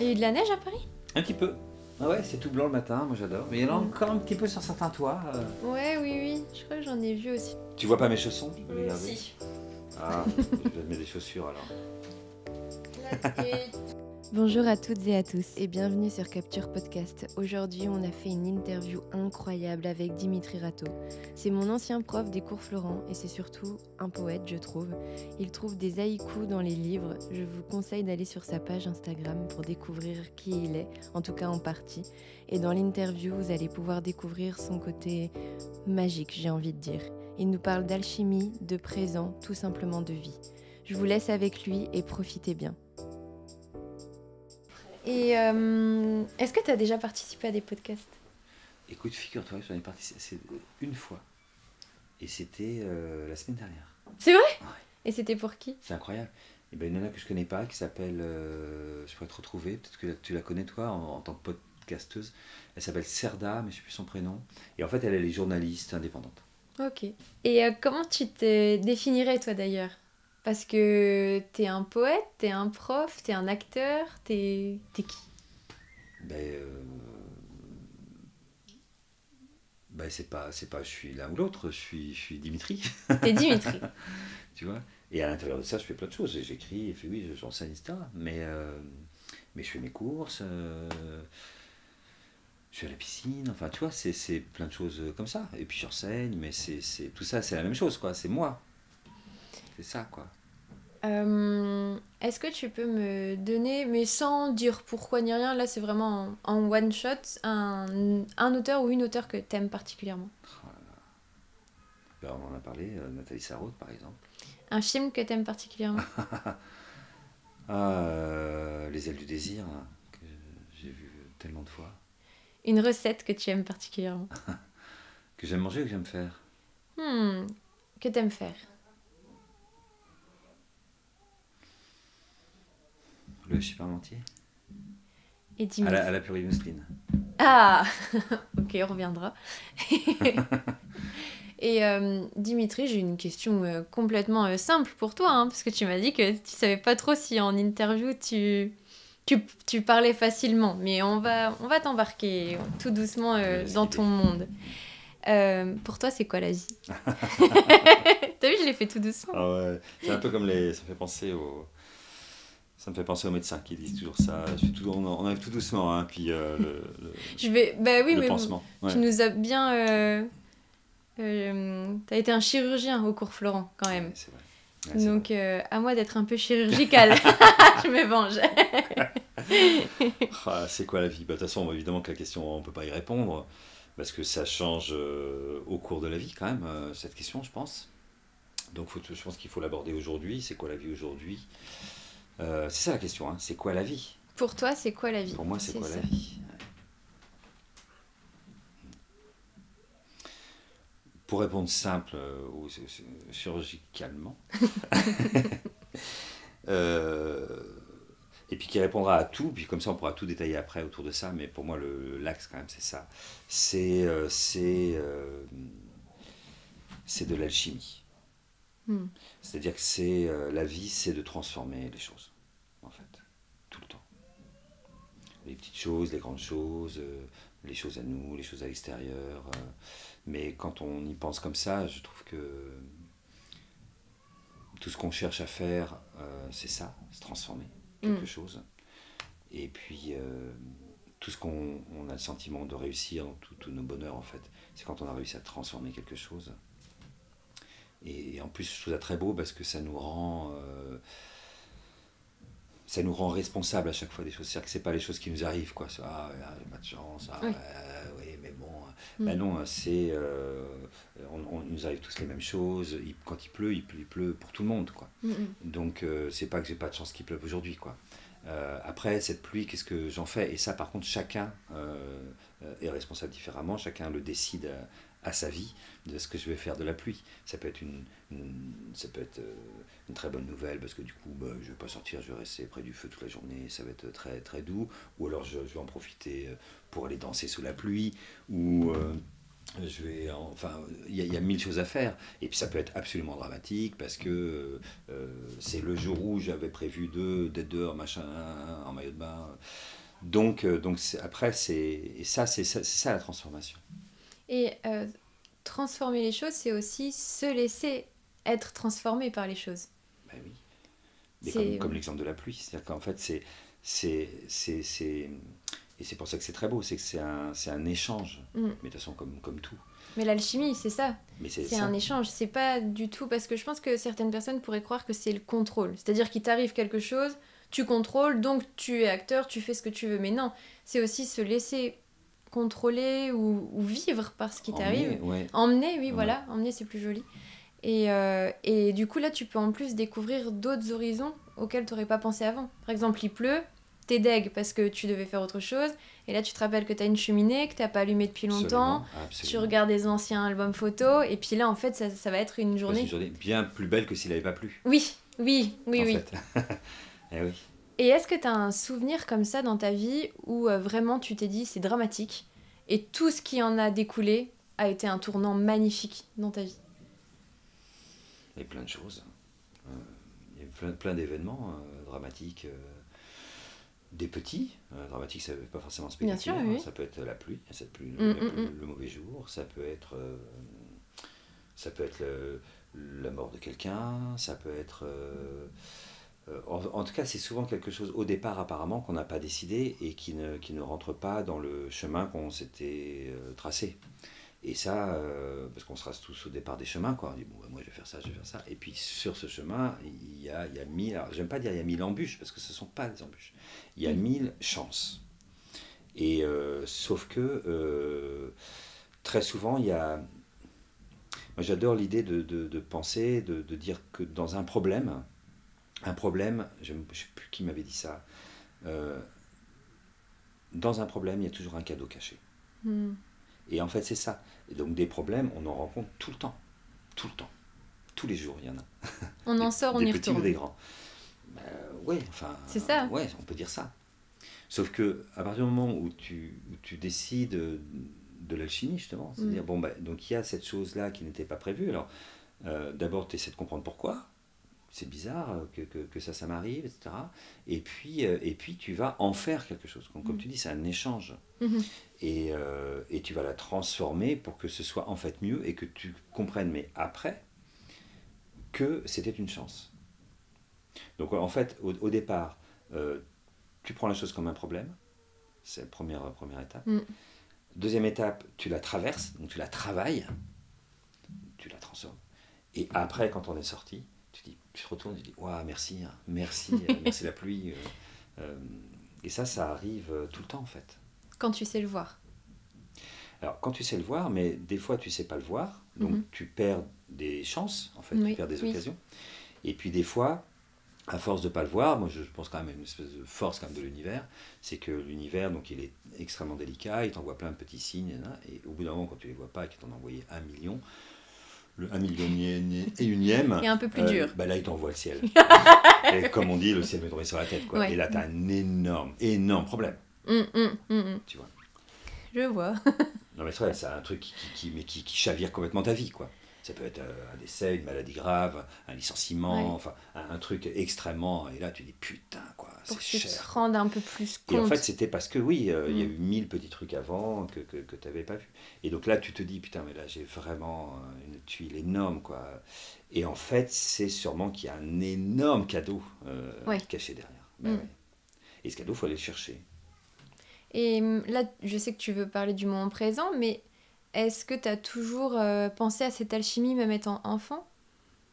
Il y a eu de la neige à Paris? Un petit peu. Ah ouais, c'est tout blanc le matin, moi j'adore. Mais il y en a encore un petit peu sur certains toits. Ouais, oui, je crois que j'en ai vu aussi. Tu vois pas mes chaussons? Tu peux les garder? Si. Ah, je vais te mettre des chaussures alors. Bonjour à toutes et à tous et bienvenue sur Capture Podcast. Aujourd'hui, on a fait une interview incroyable avec Dimitri Rato. C'est mon ancien prof des cours Florent et c'est surtout un poète, je trouve. Il trouve des haïkus dans les livres. Je vous conseille d'aller sur sa page Instagram pour découvrir qui il est, en tout cas en partie. Et dans l'interview, vous allez pouvoir découvrir son côté magique, j'ai envie de dire. Il nous parle d'alchimie, de présent, tout simplement de vie. Je vous laisse avec lui et profitez bien. Et est-ce que tu as déjà participé à des podcasts? Écoute, figure-toi, j'en ai participé une fois. Et c'était la semaine dernière. C'est vrai? Ouais. Et c'était pour qui? C'est incroyable. Et ben, une nana que je connais pas, qui s'appelle, je pourrais te retrouver, peut-être que tu la connais toi en tant que podcasteuse. Elle s'appelle Serda, mais je sais plus son prénom. Et en fait, elle est journaliste indépendante. Ok. Et comment tu te définirais toi d'ailleurs? Parce que t'es un poète, t'es un prof, t'es un acteur, t'es qui? C'est pas je suis l'un ou l'autre, je suis Dimitri. T'es Dimitri. Tu vois. Et à l'intérieur de ça, je fais plein de choses. J'écris, et puis oui, j'enseigne, etc. Mais je fais mes courses, je suis à la piscine, enfin, tu vois, c'est plein de choses comme ça. Et puis j'enseigne, mais tout ça, c'est la même chose, quoi. C'est moi. C'est ça, quoi. Est-ce que tu peux me donner, mais sans dire pourquoi ni rien, là c'est vraiment en one shot, un auteur ou une auteure que t'aimes particulièrement? Oh là là. Ben, on en a parlé, Nathalie Sarraute, par exemple. Un film que t'aimes particulièrement? Les ailes du désir, hein, que j'ai vu tellement de fois. Une recette que tu aimes particulièrement? Que j'aime manger ou que j'aime faire? Que t'aimes faire? Le parmentier. Et Dimitri. À la purée mousseline. Ah ok, on reviendra. Et Dimitri, j'ai une question complètement simple pour toi, hein, parce que tu m'as dit que tu savais pas trop si en interview tu parlais facilement, mais on va t'embarquer tout doucement dans ton monde. Pour toi, c'est quoi la vie? T'as vu, je l'ai fait tout doucement. Ah ouais, c'est un peu comme ça me fait penser aux médecins qui disent toujours ça. On arrive tout doucement, hein, puis Bah oui, le mais pansement. Ouais. tu nous as bien... t'as été un chirurgien au cours Florent, quand même. Ouais, c'est vrai. Ouais, Donc, vrai. à moi d'être un peu chirurgicale. Je me venge. Ah, c'est quoi la vie? De toute façon, évidemment que la question, on ne peut pas y répondre, parce que ça change au cours de la vie, quand même, cette question, je pense. Donc, je pense qu'il faut l'aborder aujourd'hui. C'est quoi la vie aujourd'hui? C'est ça la question, hein. C'est quoi la vie? Pour toi, c'est quoi la vie? Pour moi, c'est quoi ça. la vie? Pour répondre simple ou chirurgicalement, et puis qui répondra à tout, puis comme ça on pourra tout détailler après autour de ça, mais pour moi l'axe quand même c'est ça, c'est de l'alchimie. C'est-à-dire que la vie, c'est de transformer les choses, en fait, tout le temps. Les petites choses, les grandes choses, les choses à nous, les choses à l'extérieur. Mais quand on y pense comme ça, je trouve que tout ce qu'on cherche à faire, c'est ça, se transformer quelque chose. Et puis, tout ce qu'on a le sentiment de réussir, tous nos bonheurs, en fait, c'est quand on a réussi à transformer quelque chose. Et en plus, je trouve ça très beau parce que ça nous rend responsables à chaque fois des choses. C'est-à-dire que c'est pas les choses qui nous arrivent, quoi. Ah, j'ai pas de chance, oui, mais bon. Ben non, il nous arrive tous les mêmes choses. Quand il pleut pour tout le monde, quoi. Donc, c'est pas que j'ai pas de chance qu'il pleuve aujourd'hui, quoi. Après, cette pluie, qu'est-ce que j'en fais? Et ça, par contre, chacun est responsable différemment. Chacun le décide à sa vie de ce que je vais faire de la pluie. Ça peut être une très bonne nouvelle parce que du coup je vais pas sortir, je vais rester près du feu toute la journée, ça va être très très doux, ou alors je vais en profiter pour aller danser sous la pluie, ou enfin, il y a mille choses à faire. Et puis ça peut être absolument dramatique parce que c'est le jour où j'avais prévu d'être dehors, machin, en maillot de bain. Donc après, c'est ça la transformation. Et transformer les choses, c'est aussi se laisser être transformé par les choses. Ben oui. Mais comme l'exemple de la pluie, c'est-à-dire qu'en fait, et c'est pour ça que c'est très beau, c'est que c'est un échange, mais de toute façon comme tout. Mais l'alchimie, c'est ça. Mais c'est un échange. C'est pas du tout parce que je pense que certaines personnes pourraient croire que c'est le contrôle. C'est-à-dire qu'il t'arrive quelque chose, tu contrôles, donc tu es acteur, tu fais ce que tu veux. Mais non, c'est aussi se laisser contrôler ou vivre par ce qui t'arrive. Ouais. Emmener, oui, voilà. Emmener, c'est plus joli. Et du coup, là, tu peux en plus découvrir d'autres horizons auxquels tu n'aurais pas pensé avant. Par exemple, il pleut, t'es deg parce que tu devais faire autre chose, et là, tu te rappelles que t'as une cheminée, que t'as pas allumée depuis longtemps, absolument. Tu regardes des anciens albums photos, et puis là, en fait, ça va être une journée... Une journée bien plus belle que s'il n'avait pas plu. Oui. En fait. Eh oui. Et est-ce que t'as un souvenir comme ça dans ta vie où vraiment tu t'es dit c'est dramatique, et tout ce qui en a découlé a été un tournant magnifique dans ta vie? Il y a plein de choses. Il y a plein d'événements dramatiques. Des petits, dramatiques, ça ne veut pas forcément spectaculaire. Bien sûr, oui. Ça peut être la pluie, le mauvais jour, ça peut être la mort de quelqu'un, ça peut être... en tout cas, c'est souvent quelque chose au départ apparemment qu'on n'a pas décidé et qui ne rentre pas dans le chemin qu'on s'était tracé. Et ça, parce qu'on se trace tous au départ des chemins, quoi. On dit, bon, moi je vais faire ça, je vais faire ça. Et puis sur ce chemin, il y a mille... Alors, j'aime pas dire il y a 1000 embûches, parce que ce ne sont pas des embûches. Il y a 1000 chances. Et sauf que très souvent, il y a... Moi j'adore l'idée de penser, de dire que dans un problème, je ne sais plus qui m'avait dit ça, dans un problème, il y a toujours un cadeau caché. Et en fait, c'est ça. Et donc, des problèmes, on en rencontre tout le temps. Tout le temps. Tous les jours, il y en a. On en sort, on y retourne. Des petits ou des grands. Oui, enfin... C'est ça. Ouais, on peut dire ça. Sauf que à partir du moment où tu décides de l'alchimie, justement, c'est-à-dire, bon, donc il y a cette chose-là qui n'était pas prévue. Alors, d'abord, tu essaies de comprendre pourquoi. C'est bizarre que ça m'arrive, etc. Et puis tu vas en faire quelque chose. Comme tu dis, c'est un échange. Et tu vas la transformer pour que ce soit en fait mieux et que tu comprennes, mais après, que c'était une chance. Donc en fait, au départ, tu prends la chose comme un problème. C'est la première étape. Deuxième étape, tu la traverses, donc tu la travailles, tu la transformes. Et après, quand on est sorti, tu te retournes, tu dis waouh, merci la pluie. Et ça arrive tout le temps en fait. Quand tu sais le voir. Alors quand tu sais le voir, mais des fois tu sais pas le voir, donc tu perds des chances en fait, tu perds des occasions. Et puis des fois, à force de pas le voir, moi je pense quand même à une espèce de force quand même de l'univers, c'est que l'univers donc il est extrêmement délicat, il t'envoie plein de petits signes, et au bout d'un moment quand tu les vois pas et qu'il t'en a envoyé 1 million. Le 1 millionième et unième, et un peu plus dur. Là il t'envoie le ciel. Et comme on dit, le ciel m'est tombé sur la tête, quoi. Et là tu as un énorme problème. Tu vois. Je vois. Non mais c'est vrai, c'est un truc qui chavire complètement ta vie, quoi. Ça peut être un décès, une maladie grave, un licenciement, enfin un truc extrêmement... Et là tu dis putain, quoi, pour c'est cher. Pour que tu te rendes un peu plus compte. Et en fait c'était parce que il y a eu 1000 petits trucs avant que tu n'avais pas vu. Et donc là tu te dis putain, mais là j'ai vraiment une tuile énorme, quoi. Et en fait c'est sûrement qu'il y a un énorme cadeau caché derrière. Et ce cadeau, il faut aller le chercher. Et là je sais que tu veux parler du moment présent, mais... Est-ce que tu as toujours pensé à cette alchimie même étant enfant?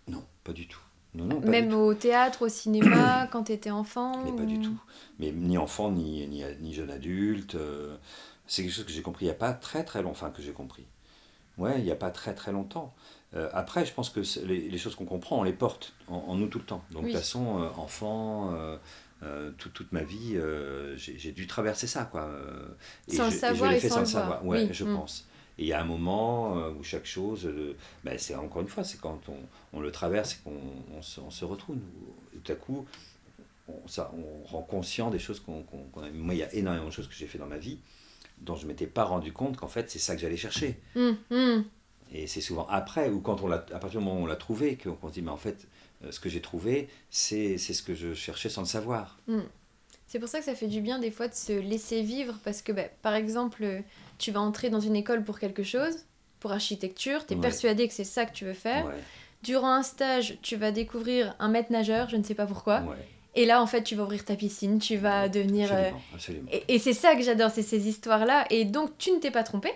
Non, pas du tout. Non, pas même du tout. Au théâtre, au cinéma, quand tu étais enfant? Mais pas du tout. Mais ni enfant, ni jeune adulte. C'est quelque chose que j'ai compris il n'y a pas très très longtemps. Enfin, que j'ai compris. Ouais, il n'y a pas très très longtemps. Après, je pense que les choses qu'on comprend, on les porte en nous tout le temps. Donc de toute façon, enfant... toute ma vie, j'ai dû traverser ça, quoi. Sans le savoir et sans le savoir. Ouais, je pense. Et il y a un moment où chaque chose, c'est encore une fois, c'est quand on le traverse et qu'on se retrouve. Et tout à coup, on rend conscient des choses qu'on a. Moi, il y a énormément de choses que j'ai fait dans ma vie. dont je ne m'étais pas rendu compte qu'en fait, c'est ça que j'allais chercher. Et c'est souvent après, ou quand à partir du moment où on l'a trouvé, qu'on se dit, mais en fait, ce que j'ai trouvé, c'est ce que je cherchais sans le savoir. C'est pour ça que ça fait du bien des fois de se laisser vivre, parce que par exemple, tu vas entrer dans une école pour quelque chose, pour architecture, tu es persuadé que c'est ça que tu veux faire. Durant un stage, tu vas découvrir un maître nageur, je ne sais pas pourquoi. Et là, en fait, tu vas ouvrir ta piscine, tu vas devenir... Absolument. Et c'est ça que j'adore, c'est ces histoires-là. Et donc, tu ne t'es pas trompé,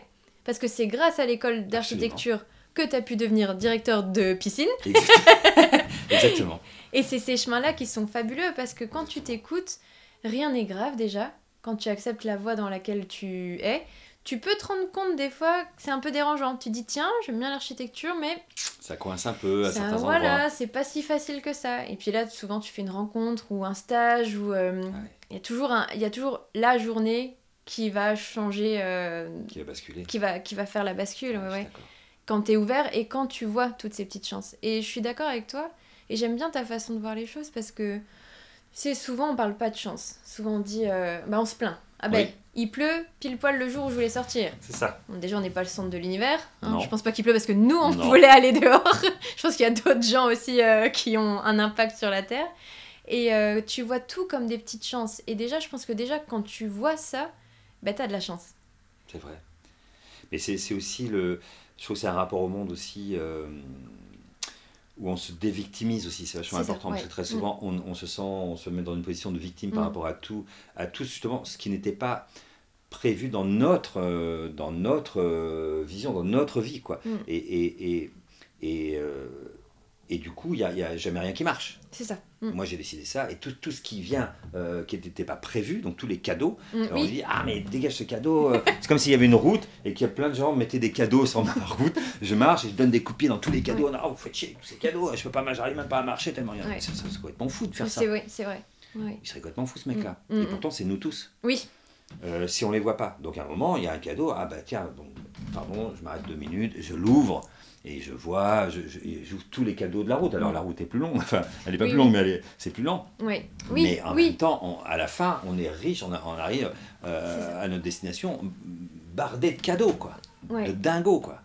parce que c'est grâce à l'école d'architecture que tu as pu devenir directeur de piscine. Exactement. Et c'est ces chemins-là qui sont fabuleux, parce que quand tu t'écoutes, rien n'est grave déjà. Quand tu acceptes la voie dans laquelle tu es, tu peux te rendre compte des fois que c'est un peu dérangeant. Tu dis, tiens, j'aime bien l'architecture, mais... ça coince un peu à certains endroits. Voilà, c'est pas si facile que ça. Et puis là, souvent, tu fais une rencontre ou un stage, où il y a toujours la journée qui va changer... qui va basculer. Qui va faire la bascule, quand t'es ouvert et quand tu vois toutes ces petites chances. Et je suis d'accord avec toi, et j'aime bien ta façon de voir les choses, parce que souvent, on parle pas de chance. Souvent, on dit, on se plaint. Il pleut pile poil le jour où je voulais sortir. C'est ça. Bon, déjà, on n'est pas le centre de l'univers. Je pense pas qu'il pleut parce que nous, on voulait aller dehors. Je pense qu'il y a d'autres gens aussi qui ont un impact sur la Terre. Et tu vois tout comme des petites chances. Et déjà, je pense que quand tu vois ça, t'as de la chance. C'est vrai. Mais c'est aussi je trouve que c'est un rapport au monde aussi... où on se dévictimise aussi, c'est vachement important, parce que très souvent on se met dans une position de victime par rapport à tout justement, ce qui n'était pas prévu dans notre vision, dans notre vie, quoi. Et du coup, il n'y a jamais rien qui marche. C'est ça. Moi, j'ai décidé ça, et tout ce qui vient, qui n'était pas prévu, donc tous les cadeaux, on dit, ah mais dégage ce cadeau. C'est comme s'il y avait une route, et qu'il y a plein de gens mettaient des cadeaux sur ma route. Je marche, et je donne des coups de pied dans tous les cadeaux. Non, vous faites chier, tous ces cadeaux, j'arrive même pas à marcher tellement il y en a. C'est complètement fou de faire ça. C'est vrai. Il serait complètement fou, ce mec-là. Et pourtant, c'est nous tous. Oui. Si on les voit pas. Donc à un moment, il y a un cadeau, ah bah tiens, bon, pardon, je m'arrête 2 minutes, je l'ouvre. Et je vois, j'ouvre tous les cadeaux de la route. Alors la route est plus longue, enfin, elle n'est pas plus longue, mais c'est plus lent. Mais en même temps, à la fin, on est riche, on arrive à notre destination bardé de cadeaux, quoi. De dingo, quoi.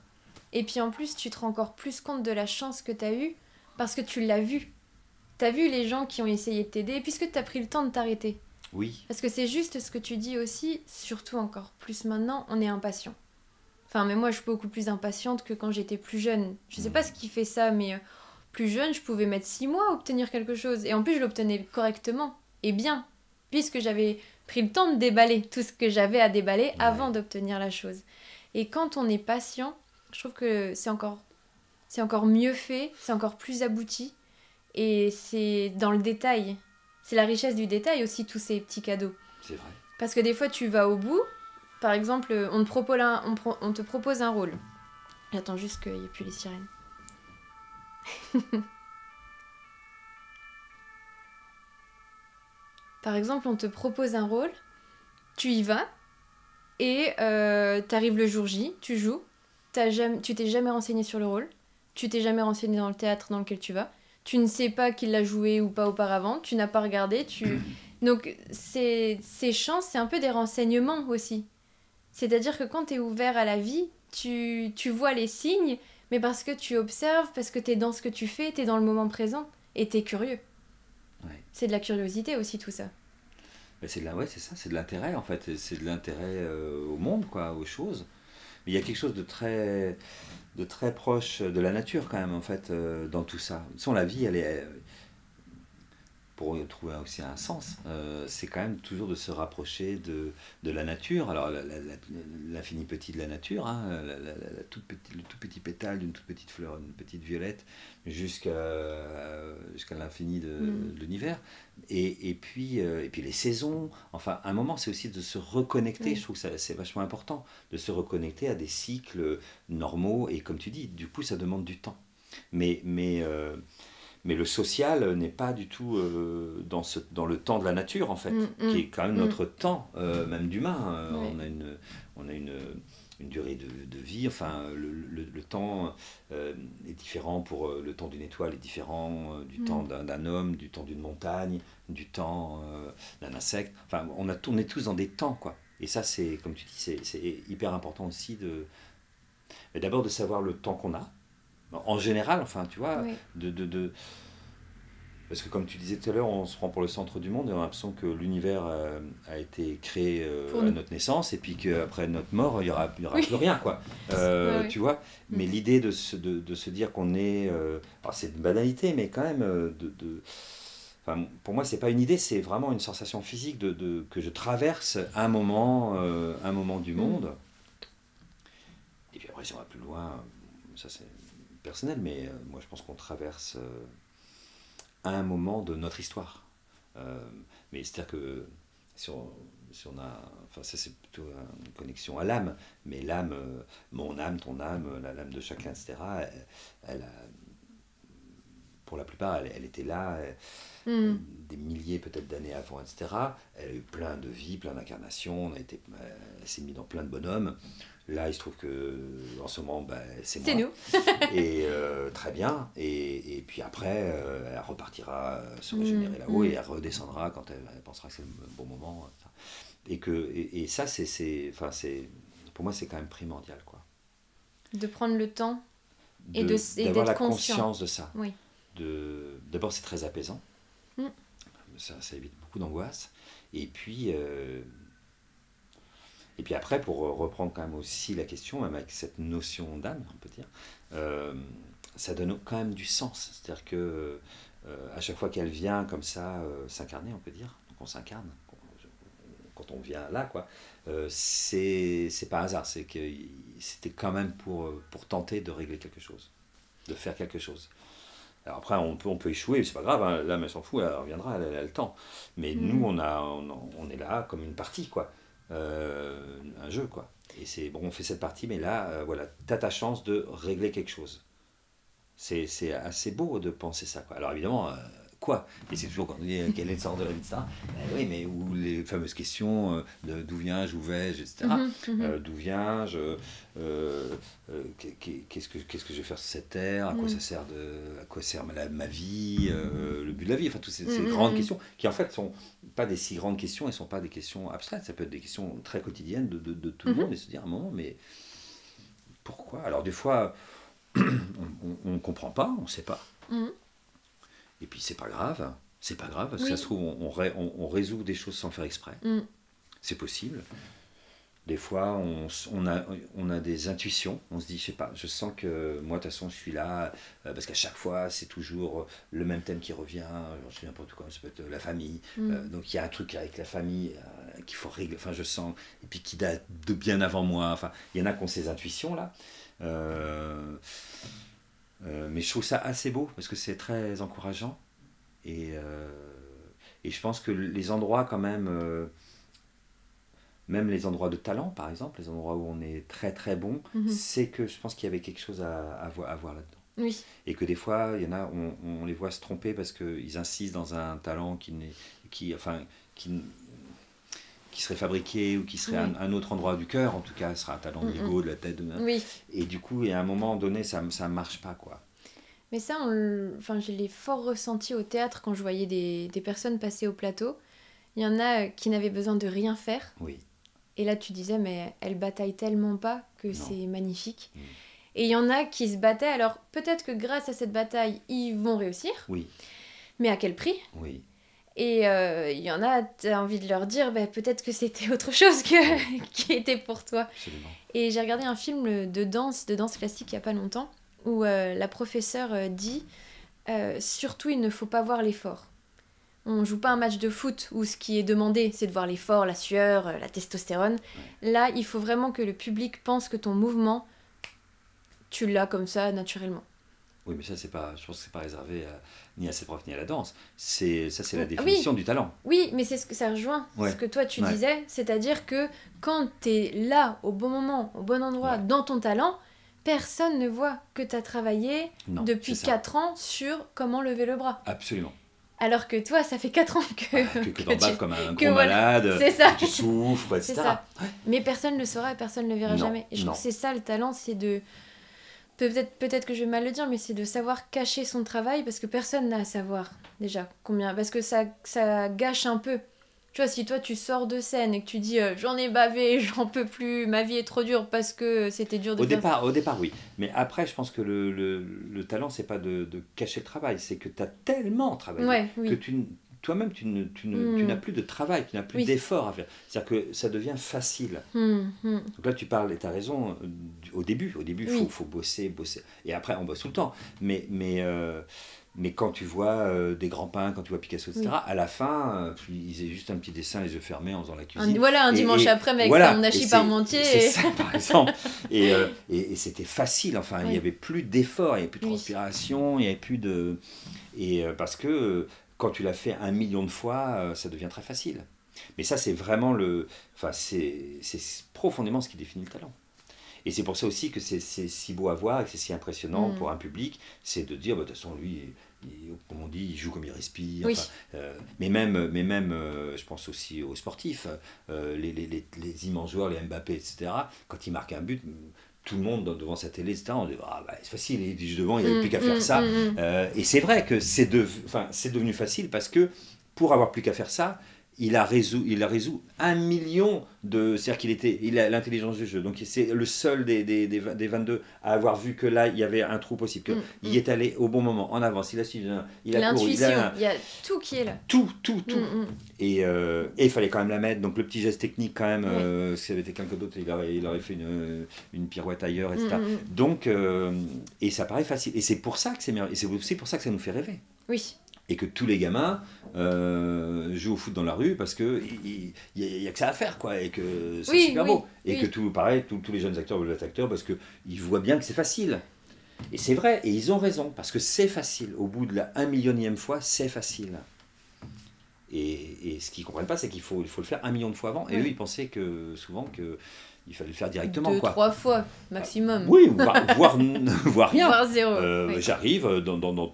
Et puis en plus, tu te rends encore plus compte de la chance que tu as eue, parce que tu l'as vu. Tu as vu les gens qui ont essayé de t'aider, puisque tu as pris le temps de t'arrêter. Oui. Parce que c'est juste ce que tu dis aussi, surtout encore plus maintenant, on est impatient. Enfin, mais moi, je suis beaucoup plus impatiente que quand j'étais plus jeune. Je sais pas ce qui fait ça, mais plus jeune, je pouvais mettre 6 mois à obtenir quelque chose. Et en plus, je l'obtenais correctement et bien, puisque j'avais pris le temps de déballer tout ce que j'avais à déballer avant d'obtenir la chose. Et quand on est patient, je trouve que c'est encore mieux fait, c'est encore plus abouti. Et c'est dans le détail. C'est la richesse du détail aussi, tous ces petits cadeaux. C'est vrai. Parce que des fois, tu vas au bout. Par exemple, on te propose un rôle. J'attends juste qu'il n'y ait plus les sirènes. Par exemple, on te propose un rôle, tu y vas, et t'arrives le jour J, tu joues, tu t'es jamais renseigné sur le rôle, tu t'es jamais renseigné dans le théâtre dans lequel tu vas, tu ne sais pas qui l'a joué ou pas auparavant, tu n'as pas regardé, Donc, ces chances, c'est un peu des renseignements aussi. C'est-à-dire que quand tu es ouvert à la vie, tu vois les signes, mais parce que tu observes, parce que tu es dans ce que tu fais, tu es dans le moment présent, et tu es curieux. C'est de la curiosité aussi, tout ça. C'est ça, c'est de l'intérêt, en fait. C'est de l'intérêt au monde, quoi, aux choses. Mais il y a quelque chose de très proche de la nature, quand même, en fait, dans tout ça. Sans la vie, elle est... pour trouver aussi un sens, c'est quand même toujours de se rapprocher de la nature. Alors l'infini petit de la nature, hein, le tout petit pétale d'une toute petite fleur, une petite violette, jusqu'à l'infini de l'univers. Et puis les saisons, enfin un moment c'est aussi de se reconnecter, je trouve que c'est vachement important, de se reconnecter à des cycles normaux, et comme tu dis, du coup ça demande du temps. Mais le social n'est pas du tout dans le temps de la nature, en fait, qui est quand même notre temps, même d'humain. On a une durée de vie, enfin, le temps est différent pour le temps d'une étoile, est différent du temps d'un homme, du temps d'une montagne, du temps d'un insecte. Enfin, on est tous dans des temps, quoi. Et ça, c'est, comme tu dis, c'est hyper important aussi d'abord de savoir le temps qu'on a. En général, enfin, tu vois, parce que comme tu disais tout à l'heure, on se prend pour le centre du monde et on a l'impression que l'univers a été créé à notre naissance et puis qu'après notre mort, il n'y aura plus rien, quoi. Tu vois, mais l'idée de se dire qu'on est... alors c'est une banalité, mais quand même, enfin, pour moi, c'est pas une idée, c'est vraiment une sensation physique que je traverse un moment du monde. Et puis après, si on va plus loin, ça c'est personnel, mais moi je pense qu'on traverse... un moment de notre histoire. Mais c'est-à-dire que si on a... Enfin, ça c'est plutôt une connexion à l'âme, mais l'âme, mon âme, ton âme, l'âme de chacun, etc., elle a, pour la plupart, elle était là des milliers peut-être d'années avant, etc. Elle a eu plein de vies, plein d'incarnations, elle s'est mise dans plein de bonhommes. Là, il se trouve que en ce moment, c'est moi. C'est nous. Et très bien. Et puis après, elle repartira se régénérer là-haut et elle redescendra quand elle pensera que c'est le bon moment. Et ça, pour moi, c'est quand même primordial, quoi. De prendre le temps et d'avoir d'être la conscient. Conscience de ça. Oui. D'abord, c'est très apaisant. Ça évite beaucoup d'angoisse. Et puis après, pour reprendre quand même aussi la question, même avec cette notion d'âme, on peut dire, ça donne quand même du sens. C'est-à-dire que à chaque fois qu'elle vient comme ça s'incarner, on peut dire, donc on s'incarne quand on vient là, quoi. C'est pas un hasard, c'est que c'était quand même pour tenter de régler quelque chose, de faire quelque chose. Alors après, on peut échouer, c'est pas grave, hein, l'âme elle s'en fout, elle reviendra, elle a le temps. Mais nous, on est là comme une partie, quoi. Un jeu, quoi. Et c'est bon, on fait cette partie, mais là, voilà, t'as ta chance de régler quelque chose. C'est assez beau de penser ça, quoi. Alors évidemment, quoi? Et c'est toujours quand on dit quel est le sens de la vie, etc. Oui, mais où les fameuses questions d'où viens-je, où vais-je, etc. D'où viens-je, qu'est-ce que je vais faire sur cette terre, à quoi ça sert à quoi sert ma vie, le but de la vie, enfin toutes ces grandes questions qui en fait sont pas des si grandes questions, elles sont pas des questions abstraites, ça peut être des questions très quotidiennes de tout le monde et se dire à un moment mais pourquoi? Alors des fois on comprend pas, on sait pas. Et puis c'est pas grave parce que ça se trouve on résout des choses sans faire exprès. C'est possible. Des fois on a des intuitions, on se dit je sais pas, je sens que moi de toute façon je suis là parce qu'à chaque fois c'est toujours le même thème qui revient, je sais n'importe quoi, ça peut être la famille, donc il y a un truc avec la famille qu'il faut régler, enfin je sens, et puis qui date de bien avant moi, enfin il y en a qui ont ces intuitions là. Mais je trouve ça assez beau parce que c'est très encourageant et je pense que les endroits quand même les endroits de talent par exemple, les endroits où on est très très bon, c'est que je pense qu'il y avait quelque chose à voir là-dedans. Oui. Et que des fois il y en a, on les voit se tromper parce qu'ils insistent dans un talent qui serait fabriqué ou qui serait un autre endroit du cœur, en tout cas, ce sera un talent de l'ego, de la tête. Et du coup, à un moment donné, ça ne marche pas, quoi. Mais ça, je l'ai fort ressenti au théâtre quand je voyais des personnes passer au plateau. Il y en a qui n'avaient besoin de rien faire. Oui. Et là, tu disais, mais elles bataillent tellement pas que c'est magnifique. Et il y en a qui se battaient. Alors, peut-être que grâce à cette bataille, ils vont réussir. Oui. Mais à quel prix? Oui. Et il y en a, tu as envie de leur dire, peut-être que c'était autre chose qui était pour toi. Absolument. Et j'ai regardé un film de danse classique il n'y a pas longtemps, où la professeure dit, surtout il ne faut pas voir l'effort. On ne joue pas un match de foot où ce qui est demandé, c'est de voir l'effort, la sueur, la testostérone. Là, il faut vraiment que le public pense que ton mouvement, tu l'as comme ça, naturellement. Oui, mais ça, je pense que c'est pas réservé ni à cette prof ni à la danse. C'est la définition du talent. Oui, mais c'est ce que ça rejoint, ce que toi tu disais, c'est-à-dire que quand tu es là, au bon moment, au bon endroit, dans ton talent, personne ne voit que tu as travaillé depuis 4 ans sur comment lever le bras. Absolument. Alors que toi, ça fait 4 ans que t'en baves comme un gros malade, c'est ça. que tu souffres, etc. C'est ça. Mais personne ne le saura et personne ne le verra jamais. Et je trouve que c'est ça le talent, c'est de... Peut-être que je vais mal le dire, mais c'est de savoir cacher son travail parce que personne n'a à savoir déjà combien. Parce que ça gâche un peu Tu vois, si toi tu sors de scène et que tu dis j'en ai bavé, j'en peux plus, ma vie est trop dure parce que c'était dur de faire... Au départ, oui. Mais après, je pense que le talent, c'est pas de cacher le travail, c'est que tu as tellement travaillé Ouais, que oui. toi-même, tu n'as plus de travail, tu n'as plus Oui. d'effort à faire. C'est-à-dire que ça devient facile. Donc là, tu parles, et tu as raison, au début, il Oui. faut bosser. Et après, on bosse tout le temps. Mais quand tu vois des grands peintres, quand tu vois Picasso, etc., Oui. à la fin, ils faisaient juste un petit dessin, les yeux fermés, en faisant la cuisine. Voilà, un dimanche après, avec voilà, son et hachis parmentier. c'est ça, par exemple. Et c'était facile, enfin, il Oui. n'y avait plus d'effort, il n'y avait plus de Oui. transpiration, il n'y avait plus de... parce que quand tu l'as fait 1 million de fois, ça devient très facile. Mais ça, c'est vraiment Enfin, c'est profondément ce qui définit le talent. Et c'est pour ça aussi que c'est si beau à voir et que c'est si impressionnant pour un public, c'est de dire, bah, de toute façon, lui, comme on dit, il joue comme il respire. Oui. Enfin, mais même je pense aussi aux sportifs, les immenses joueurs, les Mbappé, etc., quand ils marquent un but, tout le monde devant sa télé, etc., on dit, ah, bah, c'est facile, il est juste devant, il n'y avait plus qu'à faire ça. Et c'est vrai que c'est devenu facile parce que pour avoir plus qu'à faire ça, il a résolu 1 million de... C'est-à-dire il a l'intelligence du jeu. Donc c'est le seul des 22 à avoir vu que là, il y avait un trou possible. Il est allé au bon moment, en avance, il a suivi, il a couru. L'intuition, il y a tout qui est là. Tout. Et il fallait quand même la mettre. Donc le petit geste technique quand même, si ça avait été quelqu'un d'autre, il aurait fait une pirouette ailleurs, etc. Donc, et ça paraît facile. Et c'est pour ça que c'est merveilleux. Et c'est aussi pour ça que ça nous fait rêver. Oui. Et que tous les gamins jouent au foot dans la rue parce qu'il n'y a que ça à faire, quoi, et que c'est super beau. Et que tous les jeunes acteurs veulent être acteurs parce qu'ils voient bien que c'est facile. Et c'est vrai, et ils ont raison, parce que c'est facile. Au bout de la 1 millionième fois, c'est facile. Et ce qu'ils ne comprennent pas, c'est qu'il faut le faire 1 million de fois avant. Et eux, ils pensaient souvent qu'il fallait le faire directement. 2-3 fois, maximum. Oui, voire rien. Voire zéro. J'arrive dans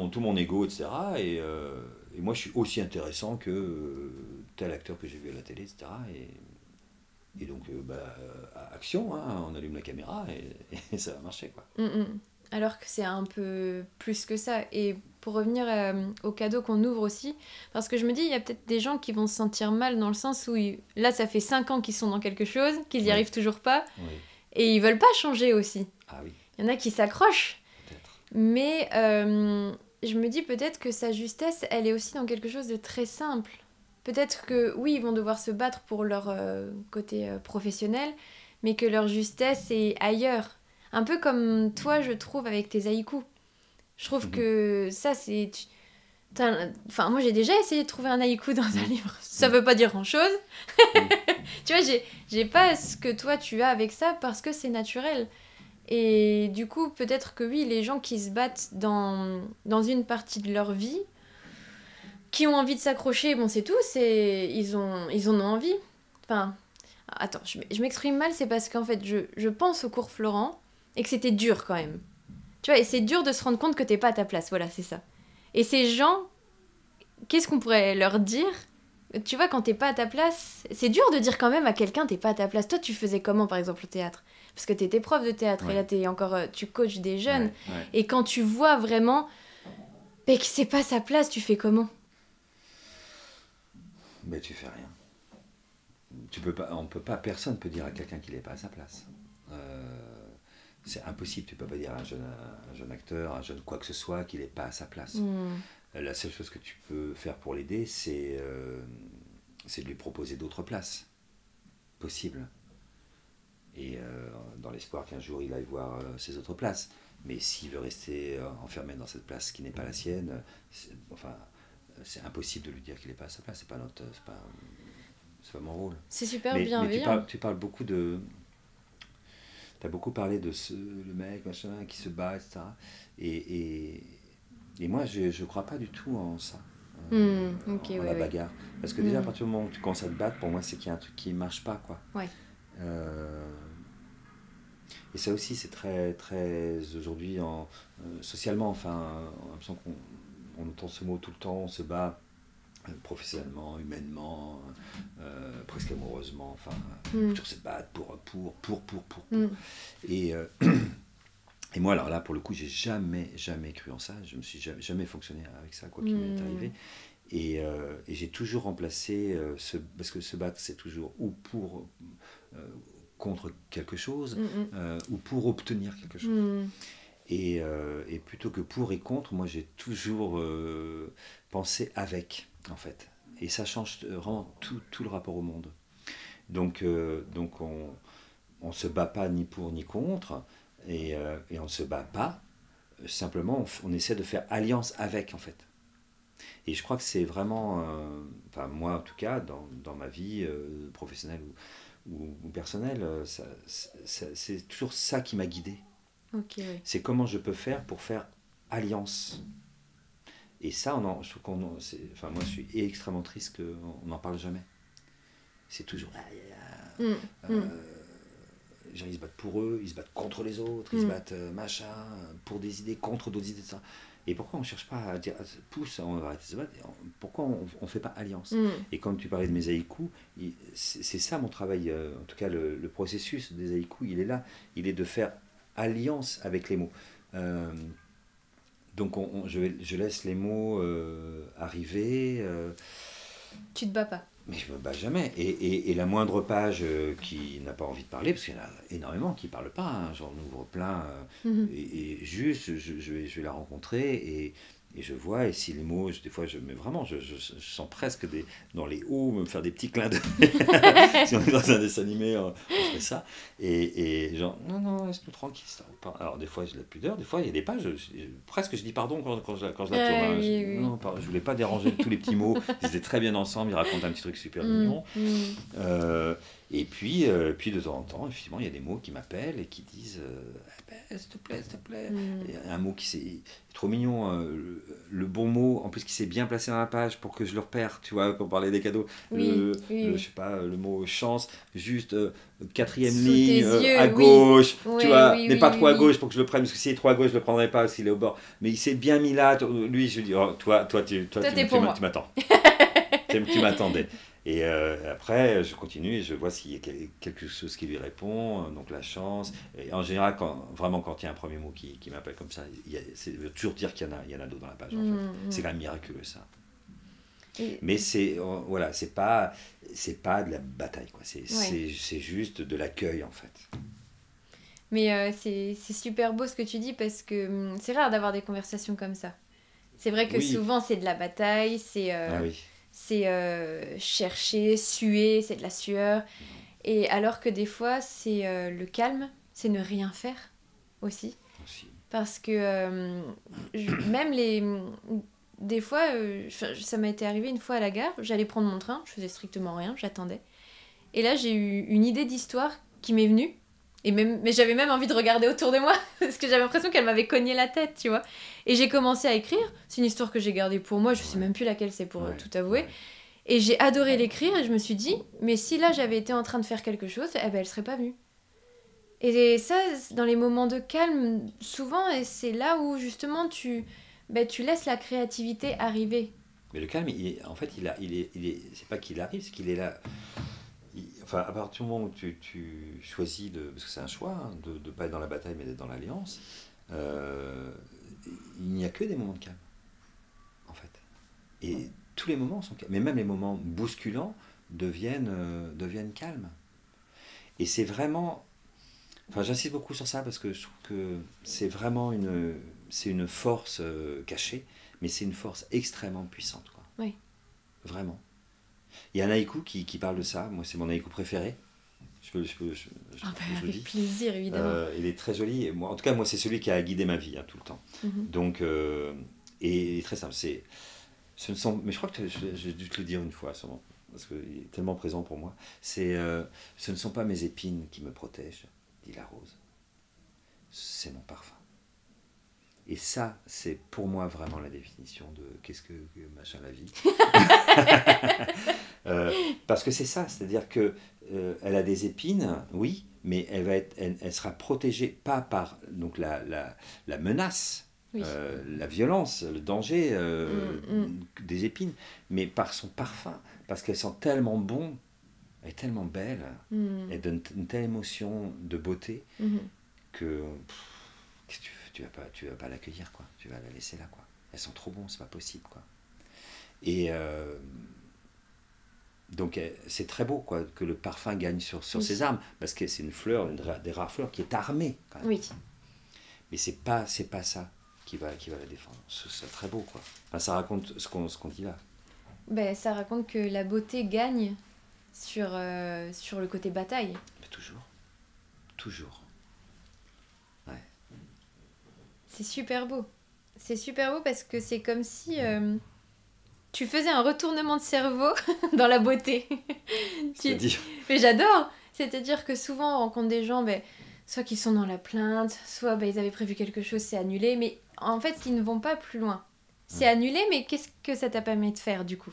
tout mon ego, etc. Et moi, je suis aussi intéressant que tel acteur que j'ai vu à la télé, etc. Et donc, action, hein, on allume la caméra et ça va marcher, quoi. Alors que c'est un peu plus que ça. Et pour revenir au cadeau qu'on ouvre aussi, parce que je me dis, il y a peut-être des gens qui vont se sentir mal dans le sens où, là, ça fait 5 ans qu'ils sont dans quelque chose, qu'ils n'y arrivent toujours pas, et ils veulent pas changer aussi. Ah oui. Il y en a qui s'accrochent. Peut-être. Mais je me dis peut-être que sa justesse, elle est aussi dans quelque chose de très simple. Peut-être que, oui, ils vont devoir se battre pour leur côté professionnel, mais que leur justesse est ailleurs. Un peu comme toi, je trouve, avec tes haïkus. Je trouve que ça, c'est... Enfin, moi, j'ai déjà essayé de trouver un haïku dans un livre. Ça veut pas dire grand-chose. Tu vois, j'ai pas ce que toi, tu as avec ça parce que c'est naturel. Et du coup, peut-être que oui, les gens qui se battent dans une partie de leur vie, qui ont envie de s'accrocher, bon, c'est tout, ils en ont envie. Enfin, attends, je m'exprime mal, c'est parce qu'en fait, je pense au cours Florent et que c'était dur quand même. Tu vois, et c'est dur de se rendre compte que t'es pas à ta place, voilà, c'est ça. Et ces gens, qu'est-ce qu'on pourrait leur dire ? Tu vois, quand t'es pas à ta place, c'est dur de dire quand même à quelqu'un t'es pas à ta place. Toi, tu faisais comment, par exemple, au théâtre ? Parce que t'étais prof de théâtre, et là, tu coaches des jeunes. Et quand tu vois vraiment que c'est pas sa place, tu fais comment ? Mais tu fais rien. Tu peux pas, personne peut dire à quelqu'un qu'il n'est pas à sa place. C'est impossible, tu peux pas dire à un jeune acteur, un jeune quoi que ce soit qu'il n'est pas à sa place. La seule chose que tu peux faire pour l'aider, c'est de lui proposer d'autres places possibles. Et dans l'espoir qu'un jour il aille voir ces autres places. Mais s'il veut rester enfermé dans cette place qui n'est pas la sienne, c'est impossible de lui dire qu'il n'est pas à sa place. C'est pas mon rôle. C'est super bienveillant. Mais tu parles beaucoup de... Tu as beaucoup parlé de le mec machin, qui se bat, etc. Et moi, je ne crois pas du tout en ça. La bagarre. Parce que déjà, à partir du moment où tu commences à te battre, pour moi, c'est qu'il y a un truc qui ne marche pas, quoi. Et ça aussi, c'est très, très aujourd'hui, socialement, enfin, on a l'impression qu'on entend ce mot tout le temps, on se bat professionnellement, humainement, presque amoureusement, enfin, toujours se battre pour. Et moi, alors là, pour le coup, j'ai jamais cru en ça, je me suis jamais fonctionné avec ça, quoi qu'il m'est arrivé. Et j'ai toujours remplacé, parce que se battre, c'est toujours ou pour, contre quelque chose, ou pour obtenir quelque chose. Et plutôt que pour et contre, moi j'ai toujours pensé avec, en fait. Et ça change vraiment tout le rapport au monde. Donc on se bat pas ni pour ni contre, et on se bat pas. Simplement, on essaie de faire alliance avec, en fait. Et je crois que c'est vraiment, enfin moi en tout cas, dans ma vie professionnelle ou personnelle, c'est toujours ça qui m'a guidé. Okay, oui. C'est comment je peux faire pour faire alliance. Et ça, je trouve enfin moi je suis extrêmement triste qu'on n'en parle jamais. C'est toujours... Les gens ils se battent pour eux, ils se battent contre les autres, ils se battent machin, pour des idées, contre d'autres idées, ça. Et pourquoi on ne cherche pas à dire pousse, on va arrêter de se battre, pourquoi on ne fait pas alliance? Et quand tu parlais de mes haïkus, c'est ça mon travail, en tout cas le processus des haïkus, il est là, il est de faire alliance avec les mots. Donc je laisse les mots arriver. Tu te bats pas? Mais je me bats jamais. Et la moindre page qui n'a pas envie de parler, parce qu'il y en a énormément qui ne parlent pas, hein, j'en ouvre plein, et juste, je vais la rencontrer, et je vois, et si les mots, des fois, mais vraiment, je sens presque dans les hauts me faire des petits clins d'œil. Si on est dans un dessin animé, on fait ça. Et genre, non, laisse-nous tranquille. Ça. Alors, des fois, j'ai de la pudeur, des fois, il y a des pages, presque je dis pardon quand je la tourne. Hein. Oui. Non, je voulais pas déranger tous les petits mots, ils étaient très bien ensemble, ils racontent un petit truc super mignon. Et puis de temps en temps, effectivement, il y a des mots qui m'appellent et qui disent s'il te plaît. Un mot qui c'est trop mignon, le bon mot, en plus qui s'est bien placé dans la page pour que je le repère, tu vois, quand on parlait des cadeaux, je sais pas, le mot chance, juste quatrième ligne, à gauche, tu vois, mais pas trop à gauche pour que je le prenne, parce que s'il est trop à gauche, je le prendrai pas, parce qu'il est au bord. Mais il s'est bien mis là, lui, je lui dis, oh, toi, tu m'attends. Tu m'attendais. Et après, je continue et je vois s'il y a quelque chose qui lui répond, donc la chance. Et en général, quand il y a un premier mot qui m'appelle comme ça, ça veut toujours dire qu'il y en a d'autres dans la page. En fait. C'est quand même miraculeux, ça. Mais voilà, c'est pas de la bataille, quoi. C'est juste de l'accueil, en fait. Mais c'est super beau ce que tu dis, parce que c'est rare d'avoir des conversations comme ça. C'est vrai que souvent, c'est de la bataille, c'est... C'est chercher, suer, c'est de la sueur. Et alors que des fois, c'est le calme, c'est ne rien faire aussi. Parce que même des fois, ça m'a été arrivé une fois à la gare, j'allais prendre mon train, je faisais strictement rien, j'attendais. Et là, j'ai eu une idée d'histoire qui m'est venue. Mais j'avais même envie de regarder autour de moi, parce que j'avais l'impression qu'elle m'avait cogné la tête, tu vois. Et j'ai commencé à écrire. C'est une histoire que j'ai gardée pour moi, je sais même plus laquelle c'est, pour tout avouer. Et j'ai adoré l'écrire, et je me suis dit, mais si là j'avais été en train de faire quelque chose, elle serait pas venue. Et ça, dans les moments de calme, souvent, et c'est là où justement tu laisses la créativité arriver. Mais le calme, en fait, c'est pas qu'il arrive, c'est qu'il est là. Enfin, à partir du moment où tu choisis, parce que c'est un choix, hein, de ne pas être dans la bataille mais d'être dans l'alliance, il n'y a que des moments de calme, en fait. Et tous les moments sont calmes, mais même les moments bousculants deviennent calmes. Et c'est vraiment... Enfin, j'insiste beaucoup sur ça parce que je trouve que c'est vraiment une force cachée, mais c'est une force extrêmement puissante, quoi. Oui. Vraiment. Il y a un haïku qui parle de ça. Moi, c'est mon haïku préféré. Avec plaisir, évidemment. Il est très joli. En tout cas, moi, c'est celui qui a guidé ma vie, hein, tout le temps. Donc, et il est très simple. Mais je crois que j'ai dû te le dire une fois, sûrement, parce qu'il est tellement présent pour moi. Ce ne sont pas mes épines qui me protègent, dit la rose. C'est mon parfum. Et ça, c'est pour moi vraiment la définition de qu'est-ce que machin la vie. Parce que c'est ça, c'est-à-dire que elle a des épines, oui, mais elle sera protégée pas par donc la menace, la violence, le danger des épines, mais par son parfum, parce qu'elle sent tellement bon, elle est tellement belle, elle donne une telle émotion de beauté que tu vas pas l'accueillir, quoi. Tu vas la laisser là, quoi. Elles sont trop bonnes, c'est pas possible, quoi. Et donc c'est très beau quoi, que le parfum gagne sur ses armes, parce que c'est une fleur, des rares fleurs qui est armée quand même. Oui. Mais c'est pas ça qui va la défendre. C'est très beau quoi. Enfin, ça raconte ce qu'on dit là. Ben, ça raconte que la beauté gagne sur le côté bataille. Mais toujours. Ouais. C'est super beau. C'est super beau parce que c'est comme si tu faisais un retournement de cerveau dans la beauté. C'est-à-dire Mais j'adore. C'est-à-dire que souvent on rencontre des gens, ben, soit qui sont dans la plainte, soit ben, ils avaient prévu quelque chose, c'est annulé. Mais en fait, ils ne vont pas plus loin. C'est annulé, mais qu'est-ce que ça t'a permis de faire du coup?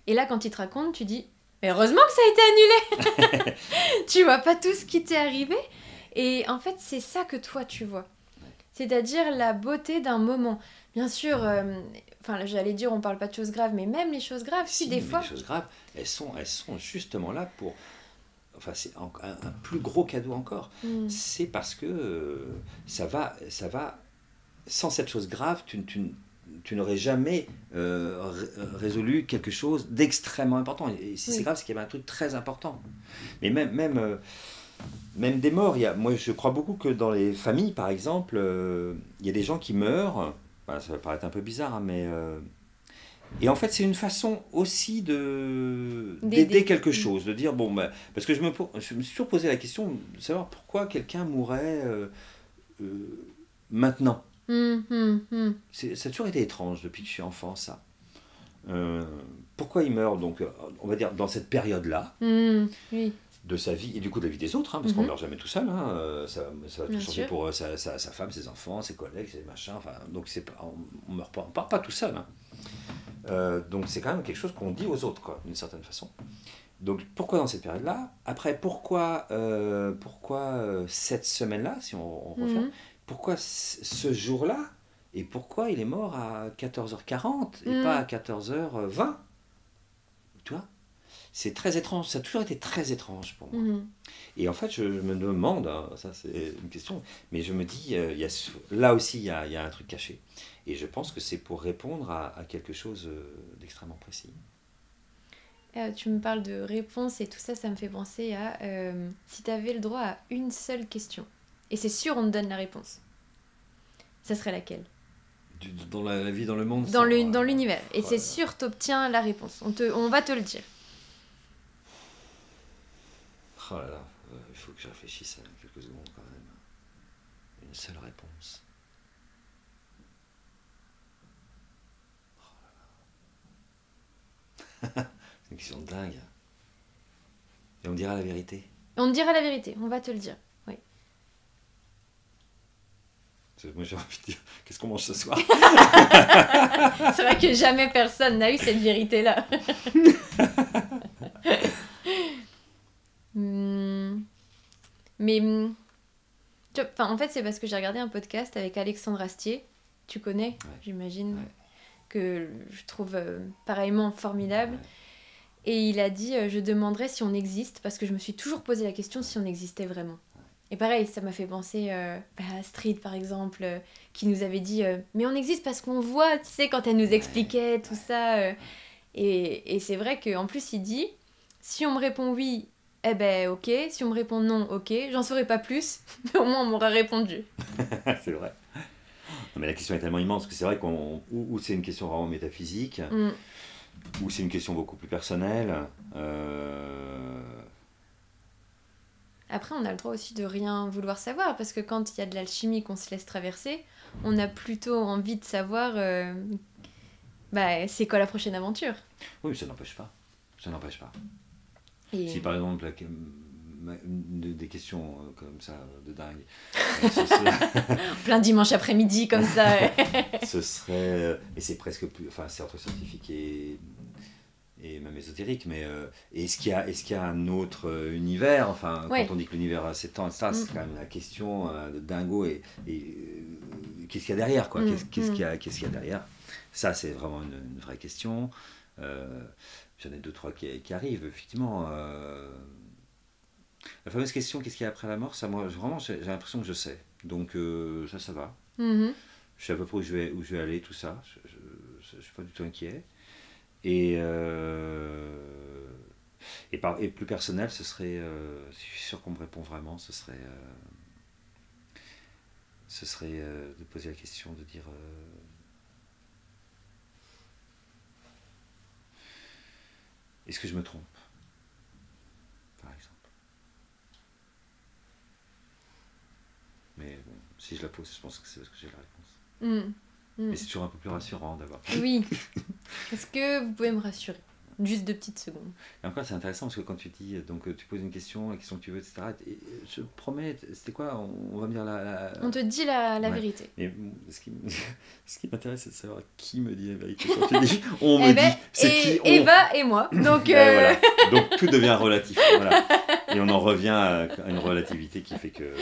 Et là, quand ils te racontent, tu dis, mais heureusement que ça a été annulé. Tu vois pas tout ce qui t'est arrivé. Et en fait, c'est ça que toi, tu vois. C'est-à-dire la beauté d'un moment. Bien sûr, j'allais dire, on parle pas de choses graves, mais même les choses graves, si des fois... Les choses graves, elles sont justement là pour... Enfin, c'est un plus gros cadeau encore. C'est parce que ça va... Sans cette chose grave, tu n'aurais jamais résolu quelque chose d'extrêmement important. Et si c'est grave, c'est qu'il y avait un truc très important. Mais même des morts, moi je crois beaucoup que dans les familles, par exemple, il y a des gens qui meurent, ça va paraître un peu bizarre, hein, mais... et en fait, c'est une façon aussi d'aider quelque chose, de dire, bon, parce que je me suis toujours posé la question de savoir pourquoi quelqu'un mourrait maintenant. Ça a toujours été étrange depuis que je suis enfant, ça. Pourquoi il meurt, donc, on va dire, dans cette période-là, oui. de sa vie, et du coup de la vie des autres, hein, parce qu'on ne meurt jamais tout seul, hein, ça va tout changer pour sa femme, ses enfants, ses collègues, ses machins, enfin, donc on ne meurt pas, on part pas tout seul. Hein. Donc c'est quand même quelque chose qu'on dit aux autres, quoi, d'une certaine façon. Donc pourquoi dans cette période-là? Après, pourquoi cette semaine-là, si on refait, pourquoi ce jour-là? Et pourquoi il est mort à 14h40 et pas à 14h20? Tu vois? C'est très étrange, ça a toujours été très étrange pour moi. Et en fait, je me demande, hein, ça c'est une question, mais je me dis, là aussi, il y a un truc caché. Et je pense que c'est pour répondre à quelque chose d'extrêmement précis. Tu me parles de réponse et tout ça, ça me fait penser à si tu avais le droit à une seule question, et c'est sûr on te donne la réponse, ça serait laquelle? Dans la vie, dans le monde, dans l'univers. Et c'est sûr, tu obtiens la réponse. On va te le dire. Oh là là, il faut que je réfléchisse à quelques secondes quand même. Une seule réponse. Oh là là. C'est une question dingue. Et on me dira la vérité. On te dira la vérité, on va te le dire. Oui. Moi j'ai envie de dire, qu'est-ce qu'on mange ce soir? C'est vrai que jamais personne n'a eu cette vérité-là. Mais en fait, c'est parce que j'ai regardé un podcast avec Alexandre Astier. Tu connais, j'imagine, que je trouve pareillement formidable. Ouais. Et il a dit, je demanderais si on existe, parce que je me suis toujours posé la question si on existait vraiment. Et pareil, ça m'a fait penser à Astrid, par exemple, qui nous avait dit mais on existe parce qu'on voit, tu sais, quand elle nous expliquait tout ça. Et c'est vrai qu'en plus, il dit, si on me répond oui, eh ben ok. Si on me répond non, ok. J'en saurai pas plus, mais au moins on m'aura répondu. C'est vrai. Non, mais la question est tellement immense que c'est vrai ou c'est une question vraiment métaphysique, ou c'est une question beaucoup plus personnelle. Après, on a le droit aussi de rien vouloir savoir, parce que quand il y a de l'alchimie qu'on se laisse traverser, on a plutôt envie de savoir c'est quoi la prochaine aventure. Oui, mais ça n'empêche pas. Ça n'empêche pas. Et... Si par exemple, des questions comme ça, de dingue... Plein dimanche après-midi, comme ça. Ce serait... Et c'est presque plus... Enfin, c'est entre scientifique et même ésotérique, mais est-ce qu'il y a un autre univers? Enfin, quand on dit que l'univers a 7 ans, ça, c'est quand même la question de dingo, et qu'est-ce qu'il y a derrière, quoi? Qu'est-ce qu'il y a derrière? Ça, c'est vraiment une vraie question. J'en ai 2-3 qui arrivent, effectivement. La fameuse question, qu'est-ce qu'il y a après la mort? Ça, moi, vraiment, j'ai l'impression que je sais. Donc, ça va. Je sais à peu près où je vais aller, tout ça. Je ne suis pas du tout inquiet. Et, et plus personnel, ce serait, si je suis sûr qu'on me répond vraiment, ce serait de poser la question, de dire est-ce que je me trompe, par exemple. Mais bon, si je la pose, je pense que c'est parce que j'ai la réponse. Mais c'est toujours un peu plus rassurant d'avoir. Oui. Est-ce que vous pouvez me rassurer? Juste 2 petites secondes. Et encore, c'est intéressant parce que quand tu dis, donc tu poses une question, la question que tu veux, etc. Et je promets, c'était quoi? On va me dire On te dit la vérité. Mais ce qui m'intéresse, c'est de savoir qui me dit la vérité. Quand tu dis, on me dit, c'est qui on... Eva et moi. Donc, voilà. Donc tout devient relatif. Voilà. Et on en revient à une relativité qui fait que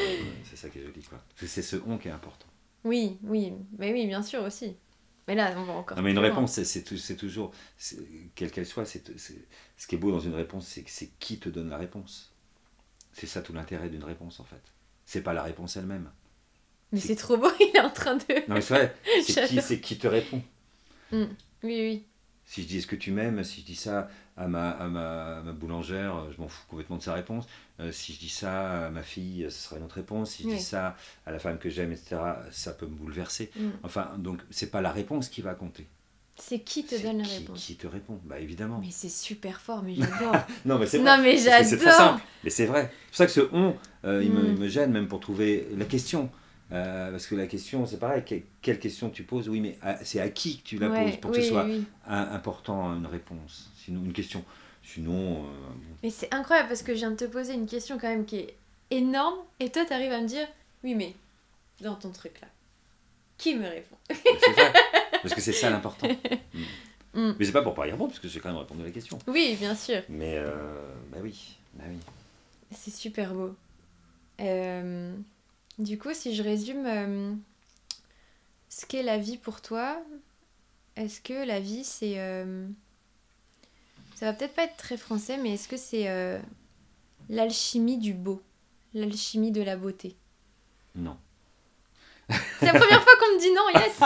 c'est ça qui est joli, quoi. C'est ce on qui est important. Oui, mais oui, bien sûr aussi. Mais là, on va encore. Non, mais une réponse, c'est toujours, quelle qu'elle soit, ce qui est beau dans une réponse, c'est qui te donne la réponse. C'est ça tout l'intérêt d'une réponse, en fait. C'est pas la réponse elle-même. Mais c'est trop beau, il est en train de... Non, mais c'est vrai, c'est qui te répond. Oui. Si je dis est-ce que tu m'aimes, si je dis ça à ma boulangère, je m'en fous complètement de sa réponse. Si je dis ça à ma fille, ce sera une autre réponse. Si je dis ça à la femme que j'aime, etc., ça peut me bouleverser. Enfin, donc, c'est pas la réponse qui va compter. C'est qui te donne la réponse. Qui te répond, bah évidemment. Mais c'est super fort, mais j'adore. Non, mais c'est vrai. Non, mais j'adore. C'est très simple, mais c'est vrai. C'est pour ça que ce on, il me gêne même pour trouver la question. Parce que la question, c'est pareil, quelle question tu poses? Oui, mais c'est à qui que tu la poses pour que ce soit important une réponse, sinon une question. Sinon. Mais c'est incroyable parce que je viens de te poser une question quand même qui est énorme et toi, tu arrives à me dire oui, mais dans ton truc là, qui me répond? C'est vrai, parce que c'est ça l'important. Mais c'est pas pour pas y répondre, parce que j'ai quand même répondu à la question. Oui, bien sûr. Mais bah oui. C'est super beau. Du coup, si je résume ce qu'est la vie pour toi, est-ce que la vie, c'est... ça va peut-être pas être très français, mais est-ce que c'est l'alchimie du beau? L'alchimie de la beauté? Non. C'est la première fois qu'on me dit non, yes.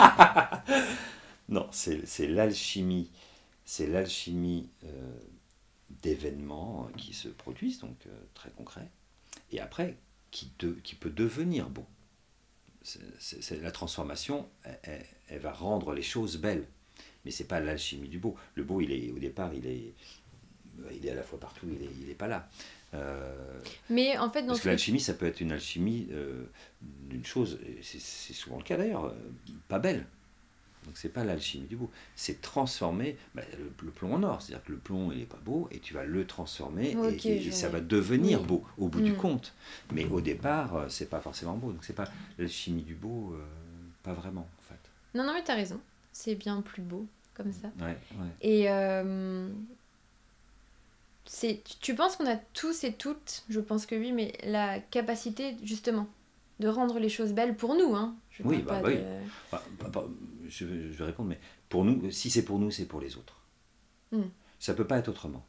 Non, c'est l'alchimie. C'est l'alchimie d'événements qui se produisent, donc très concrets. Et après... qui peut devenir beau. La transformation, elle va rendre les choses belles. Mais c'est pas l'alchimie du beau. Le beau, au départ, il est à la fois partout, il est pas là. Mais en fait, parce que l'alchimie, ça peut être une alchimie d'une chose, c'est souvent le cas d'ailleurs, pas belle. Donc c'est pas l'alchimie du beau, c'est transformer le plomb en or, c'est-à-dire que le plomb il est pas beau et tu vas le transformer et ça va devenir beau au bout du compte. Mais au départ c'est pas forcément beau, donc c'est pas l'alchimie du beau, pas vraiment en fait. Non mais t'as raison, c'est bien plus beau comme ça. Ouais. Et tu penses qu'on a tous et toutes, je pense que oui, mais la capacité justement de rendre les choses belles pour nous, hein. Oui. Je vais répondre, mais pour nous, si c'est pour nous, c'est pour les autres. Ça peut pas être autrement.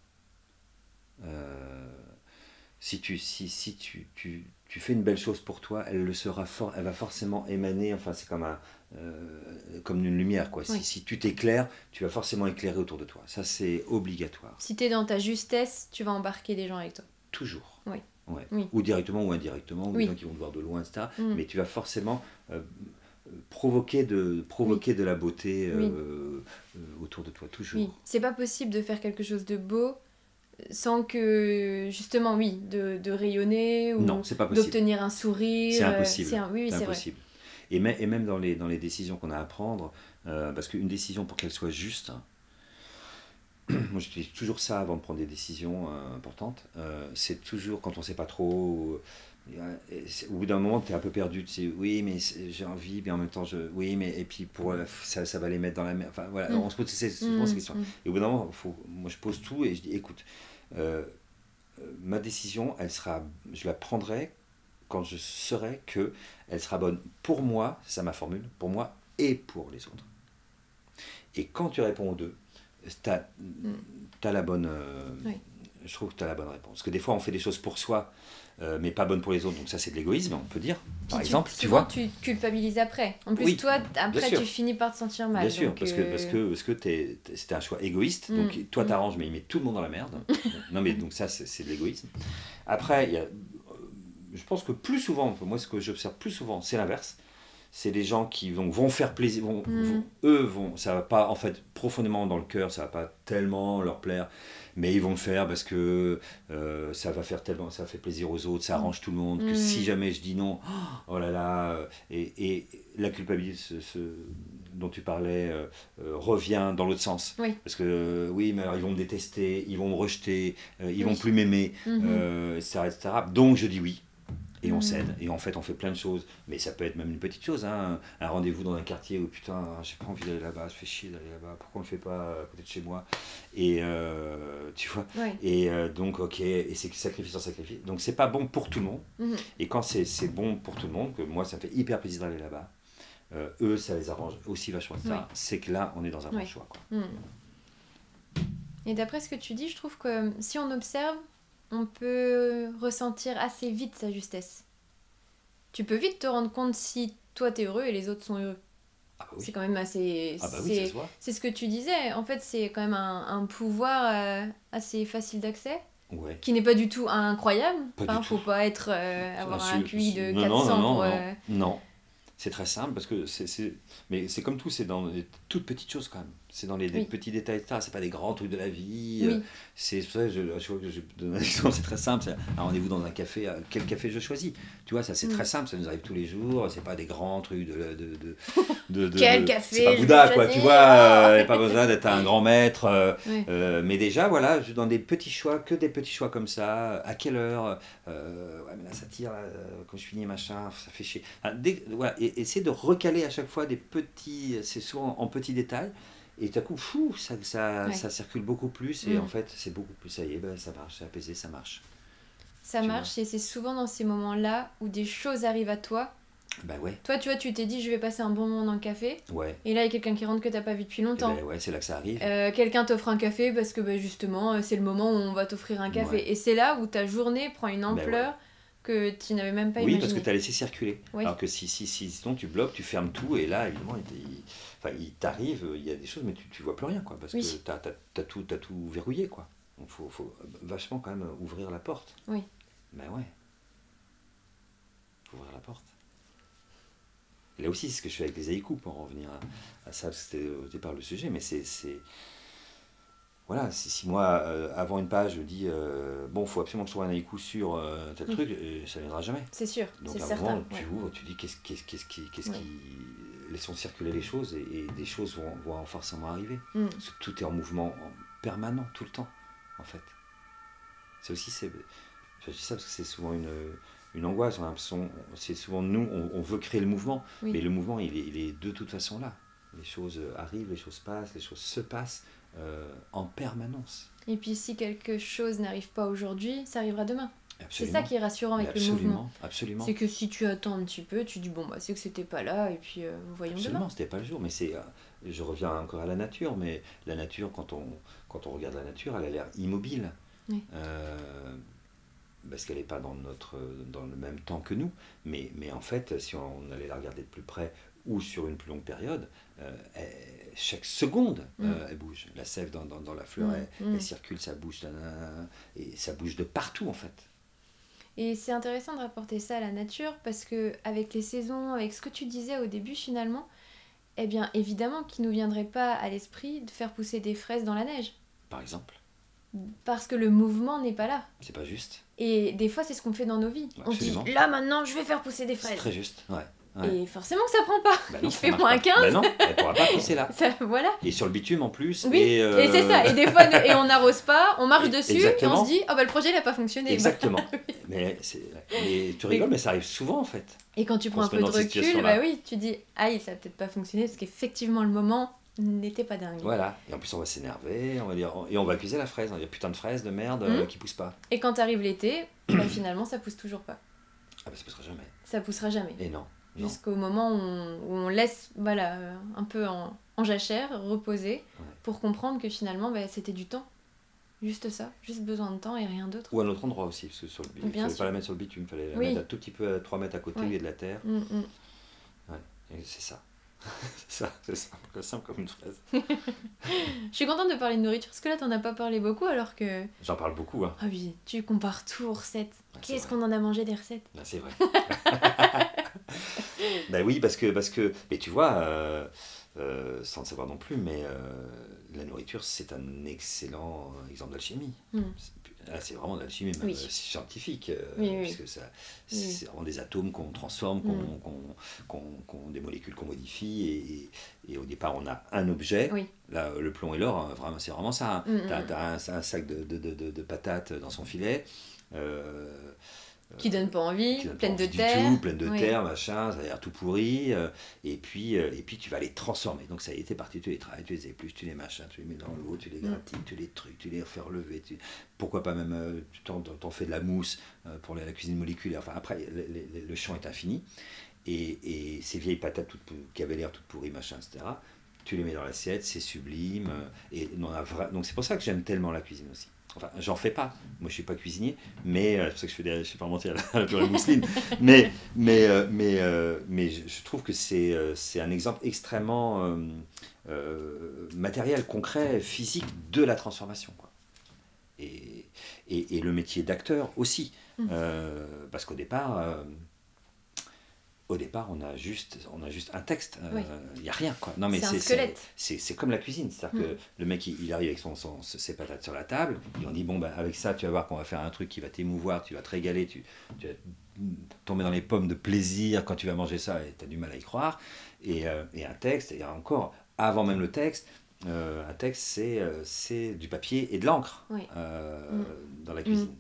Si tu fais une belle chose pour toi, elle va forcément émaner. Enfin, c'est comme une lumière, quoi. Oui. Si tu t'éclaires, tu vas forcément éclairer autour de toi. Ça, c'est obligatoire. Si tu es dans ta justesse, tu vas embarquer des gens avec toi. Toujours. Oui. Ouais. Oui. Ou directement ou indirectement, ou des gens qui vont te voir de loin, etc. Mais tu vas forcément provoquer de la beauté autour de toi, toujours. Oui, c'est pas possible de faire quelque chose de beau sans que, justement, de rayonner ou non, c'est pas possible. D'obtenir un sourire. C'est impossible. C'est impossible. Vrai. Et même dans les décisions qu'on a à prendre, parce qu'une décision, pour qu'elle soit juste, moi j'utilise toujours ça avant de prendre des décisions importantes, c'est toujours quand on sait pas trop, au bout d'un moment tu es un peu perdu, tu sais oui mais j'ai envie, mais en même temps et puis pour ça va les mettre dans la mer, enfin voilà, on se pose ces questions. Et au bout d'un moment moi je pose tout et je dis écoute, ma décision je la prendrai quand je saurai que elle sera bonne pour moi, c'est ça ma formule, pour moi et pour les autres. Et quand tu réponds aux deux, t'as la bonne Je trouve que tu as la bonne réponse. Parce que des fois, on fait des choses pour soi, mais pas bonnes pour les autres. Donc ça, c'est de l'égoïsme, on peut dire, par exemple. Tu vois. Tu culpabilises après. En plus, toi, après, tu finis par te sentir mal. Bien sûr, donc, parce que c'était un choix égoïste. Donc toi, t'arranges, mais il met tout le monde dans la merde. Non, mais donc ça, c'est de l'égoïsme. Après, je pense que plus souvent, moi, ce que j'observe plus souvent, c'est l'inverse. C'est des gens qui vont faire plaisir, ça va pas, en fait, profondément dans le cœur, ça va pas tellement leur plaire, mais ils vont le faire parce que ça va fait plaisir aux autres, ça arrange tout le monde, que si jamais je dis non, oh là là, et la culpabilité dont tu parlais revient dans l'autre sens. Oui. Parce que oui, mais alors ils vont me détester, ils vont me rejeter, ils vont plus m'aimer, etc., etc. Donc je dis oui. Et on cède, et en fait on fait plein de choses, mais ça peut être même une petite chose, hein, un rendez-vous dans un quartier où putain, j'ai pas envie d'aller là-bas, je fais chier d'aller là-bas, pourquoi on le fait pas à côté de chez moi, et tu vois, et donc ok, et c'est sacrifice en sacrifice, donc c'est pas bon pour tout le monde, et quand c'est bon pour tout le monde, que moi ça me fait hyper plaisir d'aller là-bas, eux ça les arrange aussi vachement, c'est que là on est dans un bon choix, quoi. Et d'après ce que tu dis, je trouve que si on observe, on peut ressentir assez vite sa justesse. Tu peux vite te rendre compte si toi t'es heureux et les autres sont heureux. Ah bah oui. C'est quand même assez... c'est ce que tu disais. En fait, c'est quand même un pouvoir assez facile d'accès. Ouais. Qui n'est pas du tout incroyable. Faut pas être, avoir un QI de 400 Non. C'est très simple parce que mais c'est comme tout, c'est dans les toutes petites choses quand même. C'est dans les petits détails, etc. C'est pas des grands trucs de la vie. C'est pour ça que je donne un exemple, c'est très simple. C'est un rendez-vous dans un café. Quel café je choisis? Tu vois, ça c'est très simple, ça nous arrive tous les jours. C'est pas des grands trucs quel café? C'est pas Bouddha, quoi. Tu vois, pas besoin d'être un grand maître. Mais déjà, voilà, dans des petits choix, que des petits choix comme ça. À quelle heure? Ouais, mais là ça tire. Là, quand je finis machin, ça fait chier. Voilà, et essayer de recaler à chaque fois des petits. C'est souvent en petits détails. Et tout à coup, ça circule beaucoup plus. Et en fait, c'est beaucoup plus. Ça y est, ça marche, c'est apaisé, ça marche. Ça marche, et c'est souvent dans ces moments-là où des choses arrivent à toi. Bah ouais. Toi, tu vois, tu t'es dit, je vais passer un bon moment dans le café. Ouais. Et là, il y a quelqu'un qui rentre que t'as pas vu depuis longtemps. Et ouais, c'est là que ça arrive. Quelqu'un t'offre un café parce que justement, c'est le moment où on va t'offrir un café. Ouais. Et c'est là où ta journée prend une ampleur que tu n'avais même pas imaginé. Oui, parce que tu as laissé circuler. Oui. Alors que sinon tu bloques, tu fermes tout, et là, évidemment, il t'arrive, il y a des choses, mais tu vois plus rien, quoi, parce que t'as tout verrouillé, quoi. Donc faut vachement quand même ouvrir la porte. Oui. Ben ouais. Faut ouvrir la porte. Et là aussi, c'est ce que je fais avec les haïkus, pour en revenir à ça, c'était au départ le sujet, mais c'est... Voilà, si moi, avant une page, je dis bon, il faut absolument que je trouve un haïku sur tel truc, ça ne viendra jamais. C'est sûr, donc c'est à un certain. moment, tu ouvres, tu dis qu'est-ce qui. Laissons circuler les choses, et des choses vont forcément arriver. Parce que tout est en mouvement permanent, tout le temps, en fait. C'est aussi. Je dis ça parce que c'est souvent une angoisse, on a l'impression, c'est souvent nous, on veut créer le mouvement, mais le mouvement, il est de toute façon là. Les choses arrivent, les choses passent, les choses se passent. En permanence. Et puis si quelque chose n'arrive pas aujourd'hui, ça arrivera demain. Absolument. C'est ça qui est rassurant avec le mouvement. Absolument. C'est que si tu attends un petit peu, tu dis bon c'est que c'était pas là, et puis voyons absolument, demain. C'était pas le jour, mais je reviens encore à la nature, mais la nature, quand on regarde la nature, elle a l'air immobile. Oui. Parce qu'elle n'est pas dans le même temps que nous, mais en fait, si on allait la regarder de plus près ou sur une plus longue période, chaque seconde, elle bouge. La sève dans la fleur, elle circule, ça bouge, et ça bouge de partout, en fait. Et c'est intéressant de rapporter ça à la nature, parce que avec les saisons, avec ce que tu disais au début, finalement, eh bien, évidemment qu'il ne nous viendrait pas à l'esprit de faire pousser des fraises dans la neige. Par exemple. Parce que le mouvement n'est pas là. C'est pas juste. Et des fois, c'est ce qu'on fait dans nos vies. Absolument. On se dit, là, maintenant, je vais faire pousser des fraises. C'est très juste, ouais. Et forcément que ça prend pas. Non, il fait moins 15. Ben non, elle pourra pas pousser là. Voilà. Et sur le bitume en plus. Oui, et c'est ça. Et des fois, on n'arrose pas, on marche dessus, exactement. Et on se dit, le projet n'a pas fonctionné. Exactement. mais tu rigoles, mais ça arrive souvent en fait. Et quand tu prends un peu de recul, tu dis, ça a peut-être pas fonctionné, parce qu'effectivement, le moment n'était pas dingue. Voilà. Et en plus, on va s'énerver, on va dire, et on va accuser la fraise. On va dire, putain de fraise de merde qui pousse pas. Et quand arrive l'été, finalement, ça pousse toujours pas. Ah, ça poussera jamais. Ça poussera jamais. Et non. Jusqu'au moment où on laisse un peu en jachère, reposer, pour comprendre que finalement c'était du temps. Juste ça, juste besoin de temps et rien d'autre. Ou à un autre endroit aussi, parce que sur le il fallait pas la mettre sur le bitume, il fallait la mettre un tout petit peu à 3 mètres à côté, il y a de la terre. Ouais, et c'est ça. c'est simple comme une fraise. Je suis contente de parler de nourriture, parce que là, t'en as pas parlé beaucoup, alors que... J'en parle beaucoup, hein. Ah oui, tu compares tout aux recettes. Qu'est-ce qu'on en a mangé des recettes? C'est vrai. Ben oui, parce que mais tu vois, sans le savoir non plus, mais la nourriture, c'est un excellent exemple d'alchimie. Là, c'est vraiment de l'alchimie même scientifique, puisque c'est vraiment des atomes qu'on transforme, des molécules qu'on modifie, et au départ, on a un objet. Là, le plomb et l'or, vraiment, c'est vraiment ça. T'as un sac de patates dans son filet. Qui donne pas envie, pleine de terre, machin, ça a l'air tout pourri, et puis tu vas les transformer. Donc ça y est, t'es parti, tu les travailles, tu les épluches, tu les machins, tu les mets dans l'eau, tu les grattines, tu les trucs, tu les refais relever, pourquoi pas même, tu t'en fais de la mousse pour la cuisine moléculaire. Enfin après, le champ est infini, et ces vieilles patates qui avaient l'air toutes pourries, machin, etc., tu les mets dans l'assiette, c'est sublime, donc c'est pour ça que j'aime tellement la cuisine aussi. Enfin, j'en fais pas. Moi, je suis pas cuisinier, mais c'est pour ça que je fais parmentier à la purée mousseline. mais je trouve que c'est un exemple extrêmement matériel, concret, physique de la transformation, quoi. Et le métier d'acteur aussi, parce qu'au départ. Au départ, on a juste un texte, il n'y a rien, quoi. Non, mais c'est un squelette. C'est comme la cuisine, c'est-à-dire que le mec, il arrive avec ses patates sur la table, et on dit, bon, ben, avec ça, tu vas voir qu'on va faire un truc qui va t'émouvoir, tu vas te régaler, tu vas tomber dans les pommes de plaisir quand tu vas manger ça, et tu as du mal à y croire. Et un texte, et encore, avant même le texte, un texte, c'est du papier et de l'encre dans la cuisine.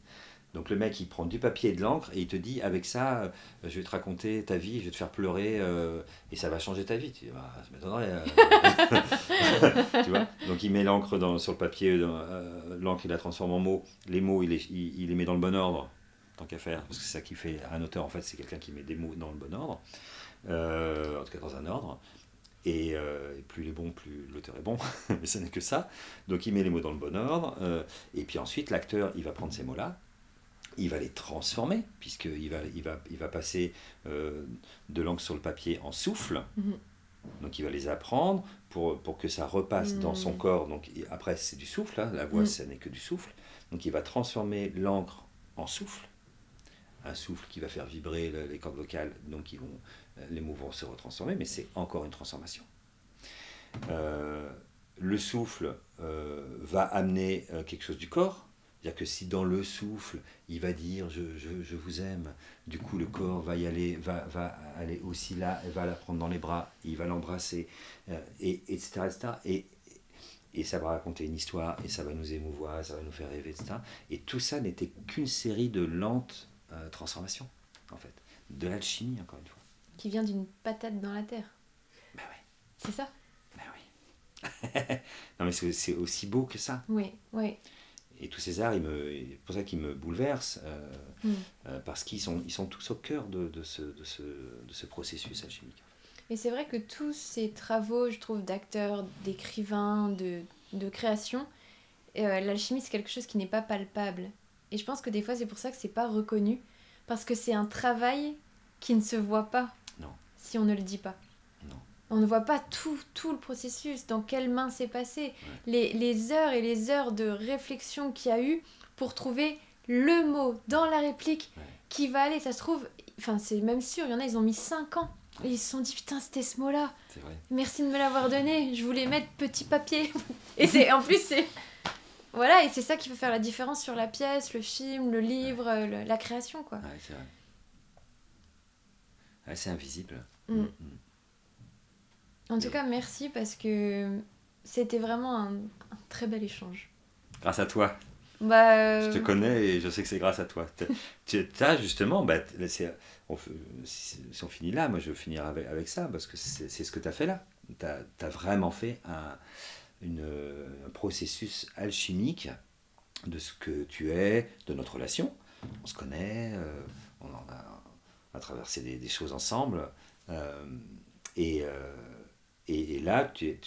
Donc le mec, il prend du papier et de l'encre et il te dit, avec ça, je vais te raconter ta vie, je vais te faire pleurer et ça va changer ta vie. Tu dis, bah, ça m'étonnerait. Tu vois. Donc il met l'encre sur le papier, l'encre il la transforme en mots. Les mots, il les met dans le bon ordre, tant qu'à faire. Parce que c'est ça qui fait un auteur, en fait, c'est quelqu'un qui met des mots dans le bon ordre. En tout cas dans un ordre. Et plus il est bon, plus l'auteur est bon, mais ce n'est que ça. Donc il met les mots dans le bon ordre. Et puis ensuite, l'acteur, il va prendre ces mots-là. Il va les transformer, puisqu'il va passer de l'encre sur le papier en souffle. Donc il va les apprendre pour que ça repasse dans son corps. Donc après, c'est du souffle, hein. La voix, ça n'est que du souffle. Donc il va transformer l'encre en souffle. Un souffle qui va faire vibrer les cordes vocales, donc les mots vont se retransformer, mais c'est encore une transformation. Le souffle va amener quelque chose du corps. C'est-à-dire que si dans le souffle, il va dire je vous aime, du coup le corps va y aller, va aller aussi là, va la prendre dans les bras, il va l'embrasser, etc. Et ça va raconter une histoire, et ça va nous émouvoir, ça va nous faire rêver, etc. Et tout ça n'était qu'une série de lentes transformations, en fait. De l'alchimie, encore une fois. Qui vient d'une patate dans la terre. Ben oui. C'est ça? Ben oui. Non mais c'est aussi beau que ça. Oui, oui. Et tous ces arts, c'est pour ça qu'ils me bouleversent, parce qu'ils sont tous au cœur de ce processus alchimique. Et c'est vrai que tous ces travaux, je trouve, d'acteurs, d'écrivains, de création, l'alchimie, c'est quelque chose qui n'est pas palpable. Et je pense que des fois, c'est pour ça que c'est pas reconnu, parce que c'est un travail qui ne se voit pas si on ne le dit pas. On ne voit pas tout le processus, dans quelles mains c'est passé, les heures et les heures de réflexion qu'il y a eu pour trouver le mot dans la réplique qui va aller. Ça se trouve, enfin c'est même sûr, il y en a, ils ont mis 5 ans. Et ils se sont dit, putain, c'était ce mot-là. C'est vrai. Merci de me l'avoir donné, je voulais mettre petit papier. Et en plus, c'est... Voilà, et c'est ça qui peut faire la différence sur la pièce, le film, le livre, la création, quoi. Ouais, c'est vrai. Ouais, c'est invisible. En tout cas, merci parce que c'était vraiment un très bel échange. Grâce à toi. Je te connais et je sais que c'est grâce à toi. Tu as justement, si on finit là, moi je veux finir avec ça, parce que c'est ce que tu as fait là. Tu as vraiment fait un processus alchimique de ce que tu es, de notre relation. On se connaît, on en a traversé des choses ensemble. Et là, tu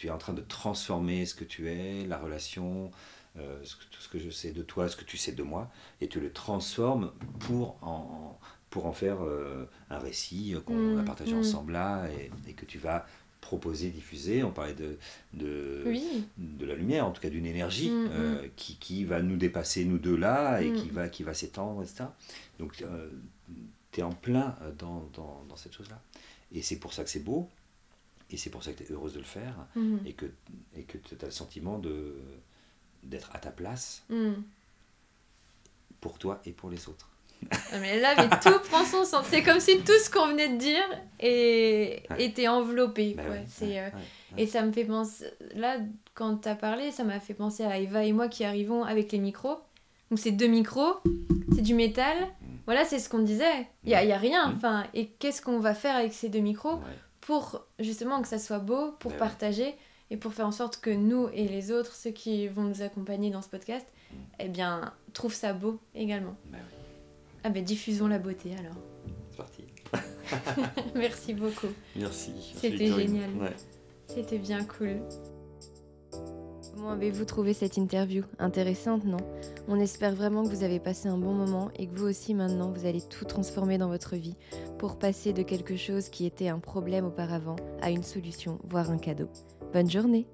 es en train de transformer ce que tu es, la relation, tout ce que je sais de toi, ce que tu sais de moi, et tu le transformes pour en faire un récit qu'on a partagé ensemble là, et que tu vas proposer, diffuser. On parlait de la lumière, en tout cas d'une énergie qui va nous dépasser, nous deux là, et qui va s'étendre, etc. Donc tu es en plein dans cette chose-là. Et c'est pour ça que c'est beau, et c'est pour ça que tu es heureuse de le faire, et que tu as le sentiment d'être à ta place pour toi et pour les autres. Mais là, tout prend son sens. C'est comme si tout ce qu'on venait de dire était enveloppé. Bah quoi. ouais, Et ça me fait penser... Là, quand tu as parlé, ça m'a fait penser à Eva et moi qui arrivons avec les micros. Donc c'est 2 micros, c'est du métal. Voilà, c'est ce qu'on disait. Il y a rien. Enfin, et qu'est-ce qu'on va faire avec ces 2 micros pour justement que ça soit beau, pour partager et pour faire en sorte que nous et les autres, ceux qui vont nous accompagner dans ce podcast, eh bien, trouvent ça beau également. Ah ben diffusons la beauté alors. C'est parti. Merci beaucoup. Merci. C'était génial. C'était bien cool. Comment avez-vous trouvé cette interview? Intéressante, non? On espère vraiment que vous avez passé un bon moment et que vous aussi maintenant vous allez tout transformer dans votre vie pour passer de quelque chose qui était un problème auparavant à une solution, voire un cadeau. Bonne journée!